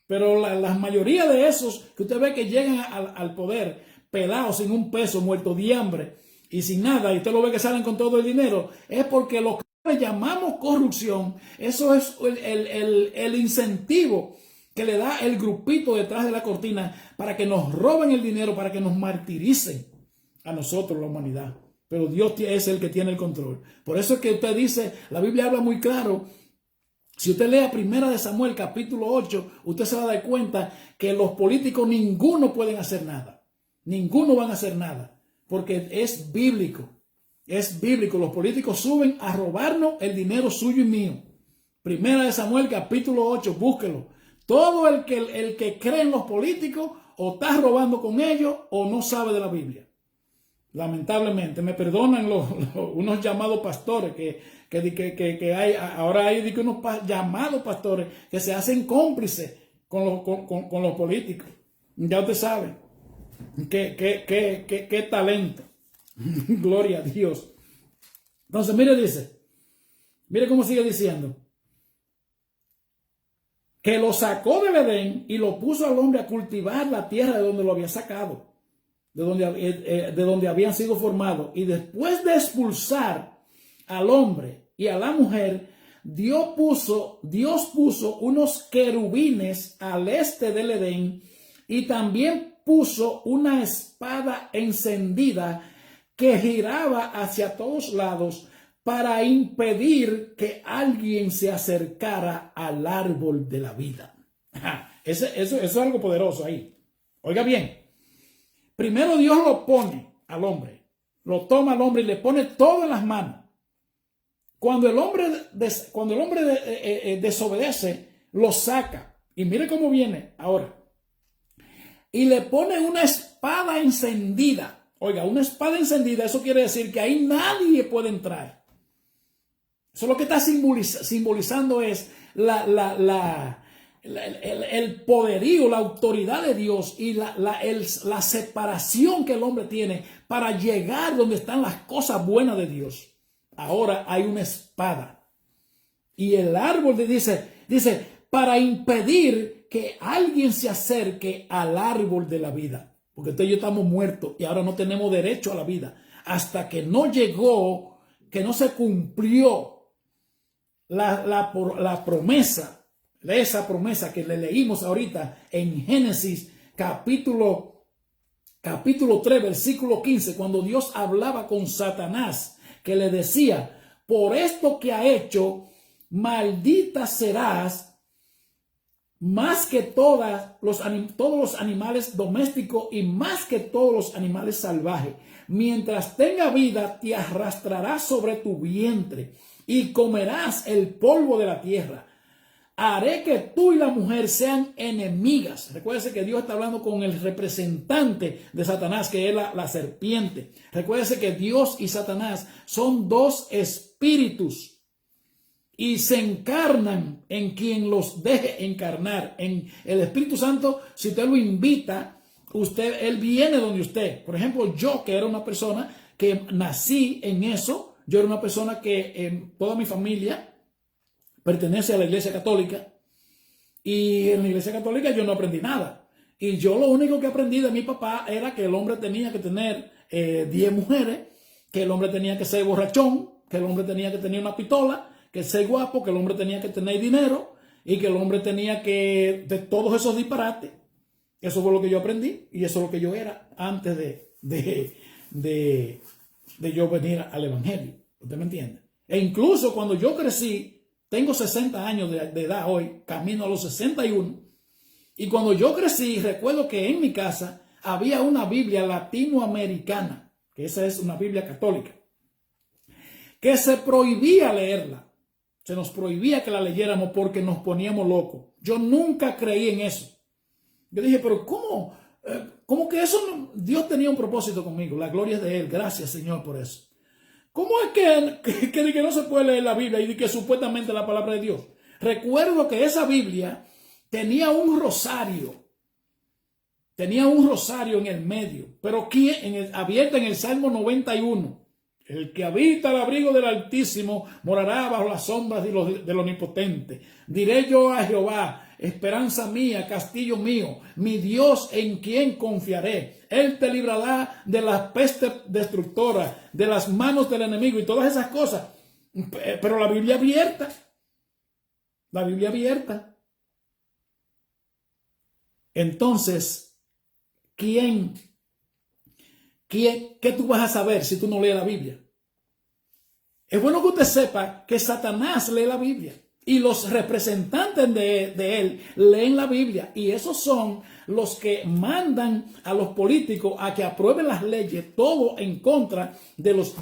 pero la mayoría de esos que usted ve que llegan al poder, pelados, sin un peso, muertos de hambre y sin nada, y usted lo ve que salen con todo el dinero, es porque los le llamamos corrupción, eso es el incentivo que le da el grupito detrás de la cortina para que nos roben el dinero, para que nos martiricen a nosotros, la humanidad. Pero Dios es el que tiene el control. Por eso es que usted dice, la Biblia habla muy claro. Si usted lee 1 Samuel capítulo 8, usted se va a dar cuenta que los políticos ninguno pueden hacer nada. Ninguno van a hacer nada. Porque es bíblico. Es bíblico. Los políticos suben a robarnos el dinero suyo y mío. 1 Samuel capítulo 8, búsquelo. Todo el que cree en los políticos o está robando con ellos o no sabe de la Biblia. Lamentablemente, me perdonan unos llamados pastores que hay, ahora hay unos llamados pastores que se hacen cómplices con los políticos. Ya usted sabe qué talento. Gloria a Dios. Entonces, mire cómo sigue diciendo. Que lo sacó del Edén y lo puso al hombre a cultivar la tierra de donde lo había sacado, de donde habían sido formados. Y después de expulsar al hombre y a la mujer, Dios puso unos querubines al este del Edén y también puso una espada encendida que giraba hacia todos lados para impedir que alguien se acercara al árbol de la vida. Eso es algo poderoso ahí. Oiga bien, primero Dios lo pone al hombre, lo toma al hombre y le pone todo en las manos. Cuando el hombre desobedece, lo saca. Y mire cómo viene ahora. Y le pone una espada encendida. Oiga, una espada encendida, eso quiere decir que ahí nadie puede entrar. Eso lo que está simbolizando es el poderío, la autoridad de Dios y la separación que el hombre tiene para llegar donde están las cosas buenas de Dios. Ahora hay una espada. Y el árbol dice, para impedir que alguien se acerque al árbol de la vida. Porque usted y yo estamos muertos y ahora no tenemos derecho a la vida. Hasta que no llegó, que no se cumplió la promesa, esa promesa que le leímos ahorita en Génesis capítulo 3, versículo 15, cuando Dios hablaba con Satanás, que le decía, por esto que ha hecho, maldita serás más que todos los animales domésticos y más que todos los animales salvajes. Mientras tenga vida, te arrastrarás sobre tu vientre y comerás el polvo de la tierra. Haré que tú y la mujer sean enemigas. Recuérdese que Dios está hablando con el representante de Satanás, que es la serpiente. Recuérdese que Dios y Satanás son dos espíritus y se encarnan en quien los deje encarnar. En el Espíritu Santo, si usted lo invita, él viene donde usted. Por ejemplo, yo que era una persona que nací en eso, yo era una persona que en toda mi familia pertenece a la Iglesia Católica y en la Iglesia Católica yo no aprendí nada. Y yo lo único que aprendí de mi papá era que el hombre tenía que tener 10 mujeres, que el hombre tenía que ser borrachón, que el hombre tenía que tener una pistola, que ser guapo, que el hombre tenía que tener dinero y que el hombre tenía que, de todos esos disparates. Eso fue lo que yo aprendí y eso es lo que yo era antes de yo venir al Evangelio. ¿Usted me entiende? E incluso cuando yo crecí, tengo 60 años de edad hoy, camino a los 61. Y cuando yo crecí, recuerdo que en mi casa había una Biblia latinoamericana, que esa es una Biblia católica, que se prohibía leerla. Se nos prohibía que la leyéramos porque nos poníamos locos. Yo nunca creí en eso. Yo dije, pero ¿cómo? ¿Cómo que eso no? Dios tenía un propósito conmigo. La gloria es de Él. Gracias, Señor, por eso. ¿Cómo es que no se puede leer la Biblia y que supuestamente es la palabra de Dios? Recuerdo que esa Biblia tenía un rosario. Tenía un rosario en el medio. Pero abierta en el Salmo 91. El que habita al abrigo del Altísimo morará bajo las sombras del Omnipotente. Diré yo a Jehová, esperanza mía, castillo mío, mi Dios en quien confiaré. Él te librará de la peste destructora, de las manos del enemigo y todas esas cosas. Pero la Biblia abierta. La Biblia abierta. Entonces, ¿qué tú vas a saber si tú no lees la Biblia? Es bueno que usted sepa que Satanás lee la Biblia y los representantes de él leen la Biblia, y esos son los que mandan a los políticos a que aprueben las leyes, todo en contra de los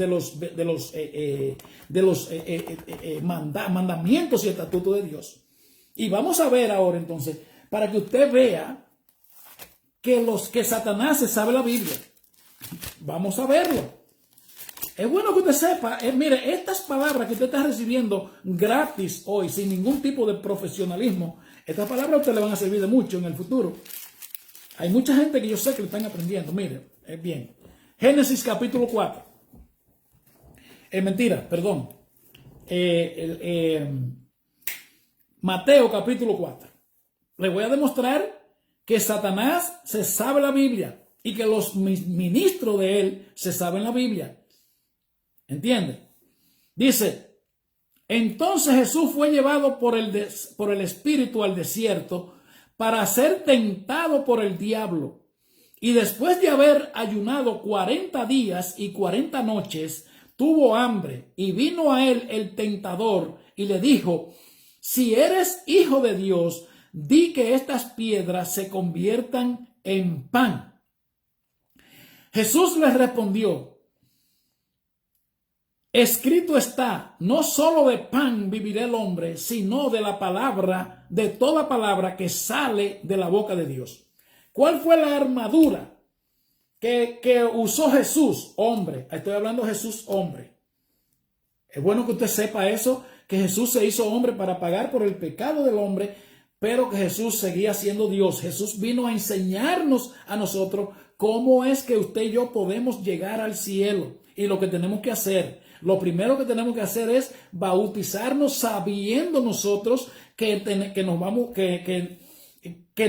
mandamientos y estatutos de Dios. Y vamos a ver ahora entonces, para que usted vea que Satanás se sabe la Biblia. Vamos a verlo. Es bueno que usted sepa, mire, estas palabras que usted está recibiendo gratis hoy, sin ningún tipo de profesionalismo, estas palabras a usted le van a servir de mucho en el futuro. Hay mucha gente que yo sé que le están aprendiendo. Mire, bien. Génesis capítulo 4. Mateo capítulo 4. Le voy a demostrar que Satanás se sabe la Biblia y que los ministros de él se saben la Biblia. ¿Entiende? Dice, entonces Jesús fue llevado por el Espíritu al desierto para ser tentado por el diablo. Y después de haber ayunado 40 días y 40 noches, tuvo hambre, y vino a él el tentador y le dijo, si eres hijo de Dios, di que estas piedras se conviertan en pan. Jesús les respondió, escrito está, no solo de pan vivirá el hombre, sino de la palabra, de toda palabra que sale de la boca de Dios. ¿Cuál fue la armadura que usó Jesús? Hombre, estoy hablando de Jesús, hombre. Es bueno que usted sepa eso, que Jesús se hizo hombre para pagar por el pecado del hombre, pero que Jesús seguía siendo Dios. Jesús vino a enseñarnos a nosotros cómo es que usted y yo podemos llegar al cielo y lo que tenemos que hacer. Lo primero que tenemos que hacer es bautizarnos sabiendo nosotros que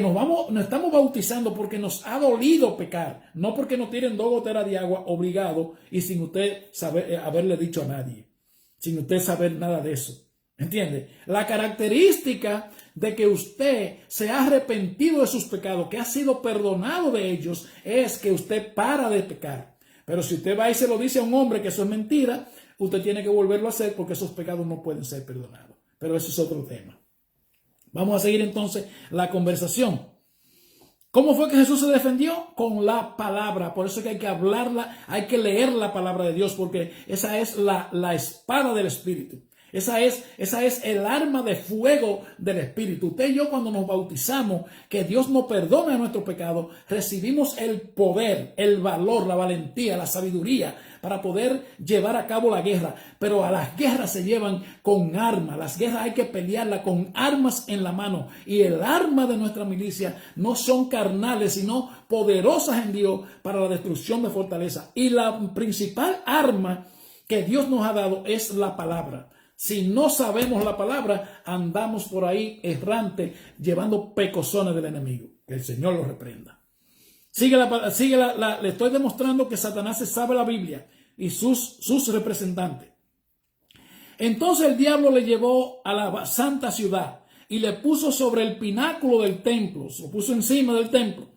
nos estamos bautizando porque nos ha dolido pecar, no porque nos tiren 2 goteras de agua obligado y sin usted haberle dicho a nadie, sin usted saber nada de eso. ¿Entiende? La característica de que usted se ha arrepentido de sus pecados, que ha sido perdonado de ellos, es que usted para de pecar. Pero si usted va y se lo dice a un hombre que eso es mentira, usted tiene que volverlo a hacer porque esos pecados no pueden ser perdonados. Pero eso es otro tema. Vamos a seguir entonces la conversación. ¿Cómo fue que Jesús se defendió? Con la palabra. Por eso es que hay que hablarla, hay que leer la palabra de Dios, porque esa es la espada del Espíritu. Esa es el arma de fuego del Espíritu. Usted y yo, cuando nos bautizamos, que Dios nos perdone nuestros pecados, recibimos el poder, el valor, la valentía, la sabiduría para poder llevar a cabo la guerra. Pero a las guerras se llevan con armas. Las guerras hay que pelearlas con armas en la mano. Y el arma de nuestra milicia no son carnales, sino poderosas en Dios para la destrucción de fortaleza. Y la principal arma que Dios nos ha dado es la palabra. Si no sabemos la palabra, andamos por ahí errante, llevando pecosones del enemigo. Que el Señor lo reprenda. Le estoy demostrando que Satanás se sabe la Biblia y sus representantes. Entonces el diablo le llevó a la santa ciudad y le puso sobre el pináculo del templo, se lo puso encima del templo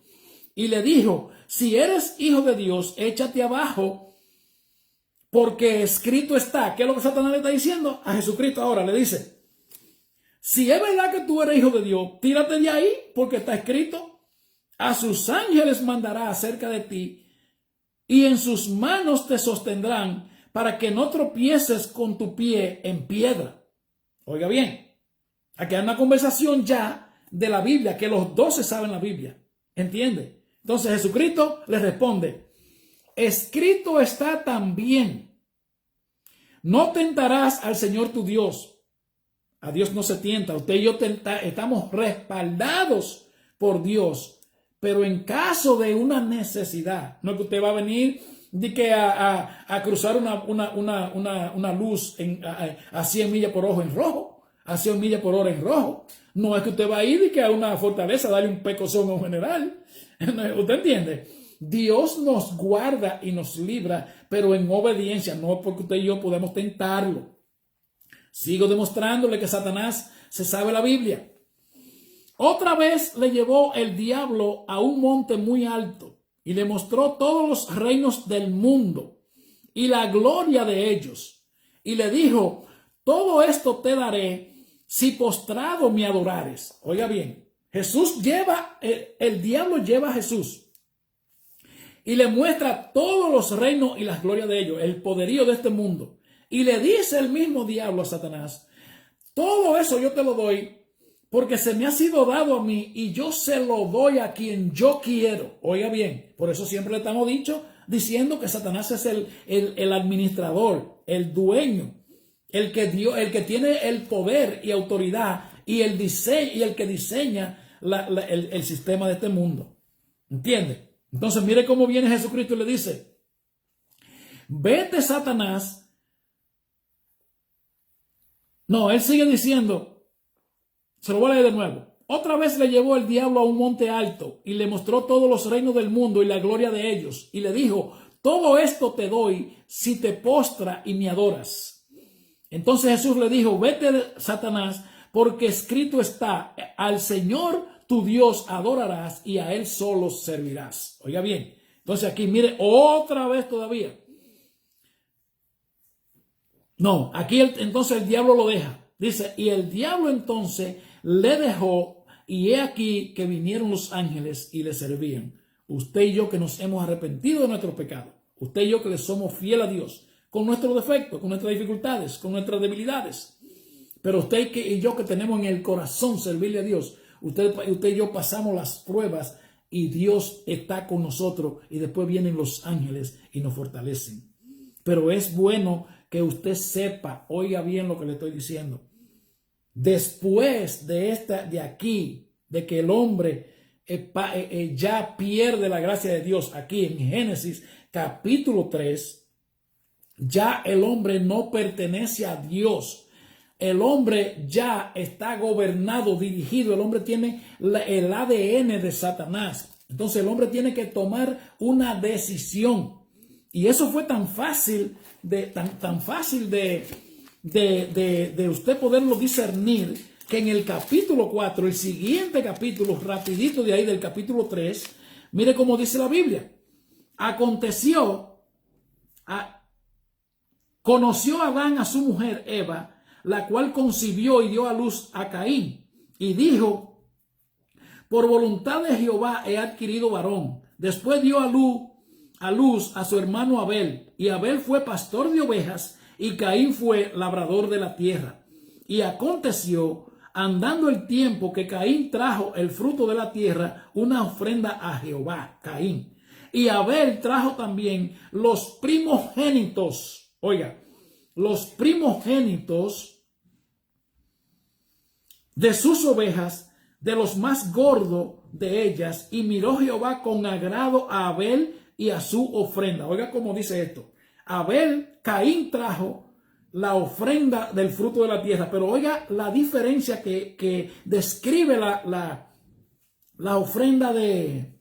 y le dijo, si eres hijo de Dios, échate abajo, porque escrito está. ¿Qué es lo que Satanás le está diciendo? A Jesucristo ahora le dice, si es verdad que tú eres hijo de Dios, tírate de ahí, porque está escrito, a sus ángeles mandará acerca de ti, y en sus manos te sostendrán, para que no tropieces con tu pie en piedra. Oiga bien, aquí hay una conversación ya de la Biblia, que los dos se saben la Biblia. ¿Entiende? Entonces Jesucristo le responde, escrito está también, no tentarás al Señor tu Dios. A Dios no se tienta. Usted y yo estamos respaldados por Dios. Pero en caso de una necesidad, no es que usted va a venir de que a cruzar una luz a 100 millas por hora en rojo, a 100 millas por hora en rojo. No es que usted va a ir de que a una fortaleza a darle un pecozón a un general. ¿Usted entiende? Dios nos guarda y nos libra, pero en obediencia, no porque usted y yo podemos tentarlo. Sigo demostrándole que Satanás se sabe la Biblia. Otra vez le llevó el diablo a un monte muy alto y le mostró todos los reinos del mundo y la gloria de ellos. Y le dijo, todo esto te daré si postrado me adorares. Oiga bien, el diablo lleva a Jesús y le muestra todos los reinos y las glorias de ellos, el poderío de este mundo. Y le dice el mismo diablo a Satanás, todo eso yo te lo doy porque se me ha sido dado a mí y yo se lo doy a quien yo quiero. Oiga bien, por eso siempre le estamos diciendo que Satanás es el administrador, el dueño, el que tiene el poder y autoridad y el que diseña el sistema de este mundo. ¿Entiende? Entonces mire cómo viene Jesucristo y le dice, vete, Satanás. No, él sigue diciendo, se lo voy a leer de nuevo. Otra vez le llevó el diablo a un monte alto y le mostró todos los reinos del mundo y la gloria de ellos. Y le dijo, todo esto te doy si te postras y me adoras. Entonces Jesús le dijo, vete, Satanás, porque escrito está, al Señor tu Dios adorarás y a Él solo servirás. Oiga bien, entonces aquí mire otra vez todavía. No, aquí entonces el diablo lo deja. Dice, y el diablo entonces le dejó, y he aquí que vinieron los ángeles y le servían. Usted y yo que nos hemos arrepentido de nuestros pecados. Usted y yo que le somos fiel a Dios, con nuestros defectos, con nuestras dificultades, con nuestras debilidades. Pero usted y yo que tenemos en el corazón servirle a Dios, usted y yo pasamos las pruebas y Dios está con nosotros y después vienen los ángeles y nos fortalecen. Pero es bueno que usted sepa, oiga bien lo que le estoy diciendo. Después de aquí, de que el hombre ya pierde la gracia de Dios, aquí en Génesis capítulo 3, ya el hombre no pertenece a Dios. El hombre ya está gobernado, dirigido. El hombre tiene el ADN de Satanás. Entonces el hombre tiene que tomar una decisión. Y eso fue tan fácil de usted poderlo discernir, que en el capítulo 4, el siguiente capítulo, rapidito de ahí del capítulo 3, mire cómo dice la Biblia. Conoció Adán a su mujer Eva, la cual concibió y dio a luz a Caín, y dijo, por voluntad de Jehová he adquirido varón. Después dio a luz a su hermano Abel, y Abel fue pastor de ovejas, y Caín fue labrador de la tierra. Y aconteció, andando el tiempo, que Caín trajo el fruto de la tierra, una ofrenda a Jehová, Caín. Y Abel trajo también los primogénitos, oiga, los primogénitos de sus ovejas, de los más gordos de ellas, y miró Jehová con agrado a Abel y a su ofrenda. Oiga cómo dice esto. Caín trajo la ofrenda del fruto de la tierra, pero oiga la diferencia que describe la ofrenda de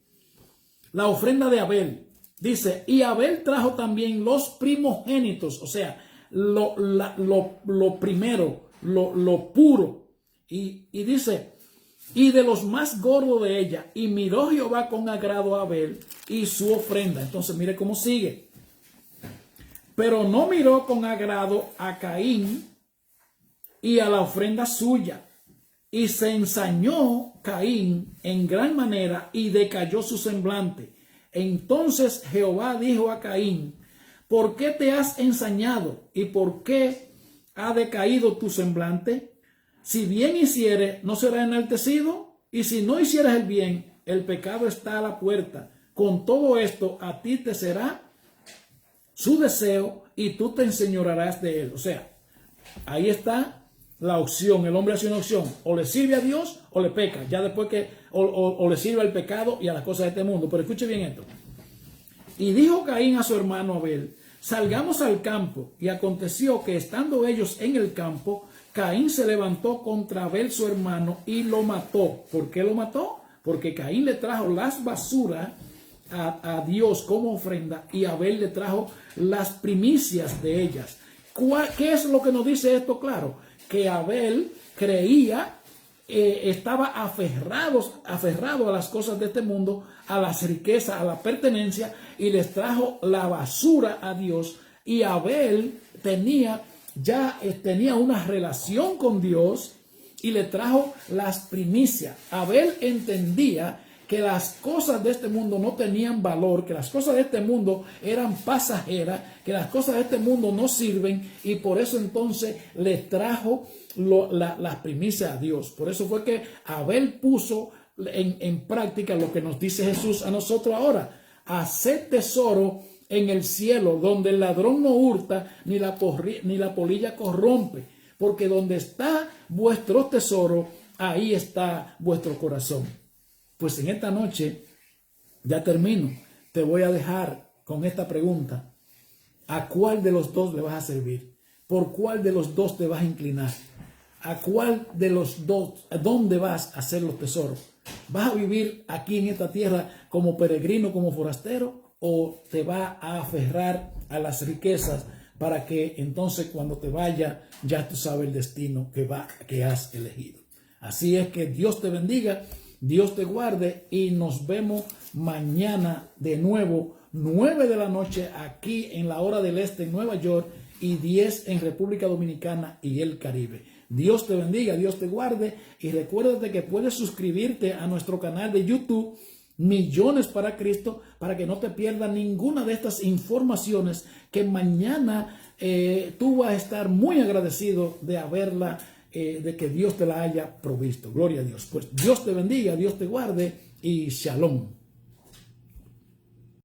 Abel. Dice, y Abel trajo también los primogénitos, o sea, lo primero, lo puro. Y dice, y de los más gordos de ella, y miró Jehová con agrado a Abel y su ofrenda. Entonces mire cómo sigue. Pero no miró con agrado a Caín y a la ofrenda suya. Y se ensañó Caín en gran manera y decayó su semblante. Entonces Jehová dijo a Caín, ¿por qué te has ensañado y por qué ha decaído tu semblante? Si bien hicieres, no será enaltecido, y si no hicieres el bien, el pecado está a la puerta. Con todo esto, a ti te será su deseo y tú te enseñorearás de él. O sea, ahí está la opción. El hombre hace una opción: o le sirve a Dios o le peca. Ya después que o le sirve al pecado y a las cosas de este mundo. Pero escuche bien esto. Y dijo Caín a su hermano Abel: salgamos al campo. Y aconteció que estando ellos en el campo, Caín se levantó contra Abel su hermano y lo mató. ¿Por qué lo mató? Porque Caín le trajo las basuras a Dios como ofrenda y Abel le trajo las primicias de ellas. ¿Qué es lo que nos dice esto? Claro, que Abel creía, estaba aferrado a las cosas de este mundo, a las riquezas, a la pertenencia, y les trajo la basura a Dios. Y Abel tenía una relación con Dios y le trajo las primicias. Abel entendía que las cosas de este mundo no tenían valor, que las cosas de este mundo eran pasajeras, que las cosas de este mundo no sirven, y por eso entonces le trajo las primicias a Dios. Por eso fue que Abel puso en práctica lo que nos dice Jesús a nosotros ahora: haced tesoro en el cielo, donde el ladrón no hurta, ni la polilla corrompe, porque donde está vuestro tesoro, ahí está vuestro corazón. Pues en esta noche, ya termino, te voy a dejar con esta pregunta: ¿a cuál de los dos le vas a servir? ¿Por cuál de los dos te vas a inclinar? ¿A cuál de los dos, a dónde vas a hacer los tesoros? ¿Vas a vivir aquí en esta tierra como peregrino, como forastero? ¿O te vas a aferrar a las riquezas para que entonces cuando te vaya ya tú sabes el destino que has elegido? Así es que Dios te bendiga, Dios te guarde, y nos vemos mañana de nuevo, 9 de la noche aquí en la hora del este en Nueva York y 10 en República Dominicana y el Caribe. Dios te bendiga, Dios te guarde, y recuérdate que puedes suscribirte a nuestro canal de YouTube Millones para Cristo, para que no te pierdas ninguna de estas informaciones que mañana tú vas a estar muy agradecido de haberla, de que Dios te la haya provisto. Gloria a Dios. Pues Dios te bendiga, Dios te guarde y shalom.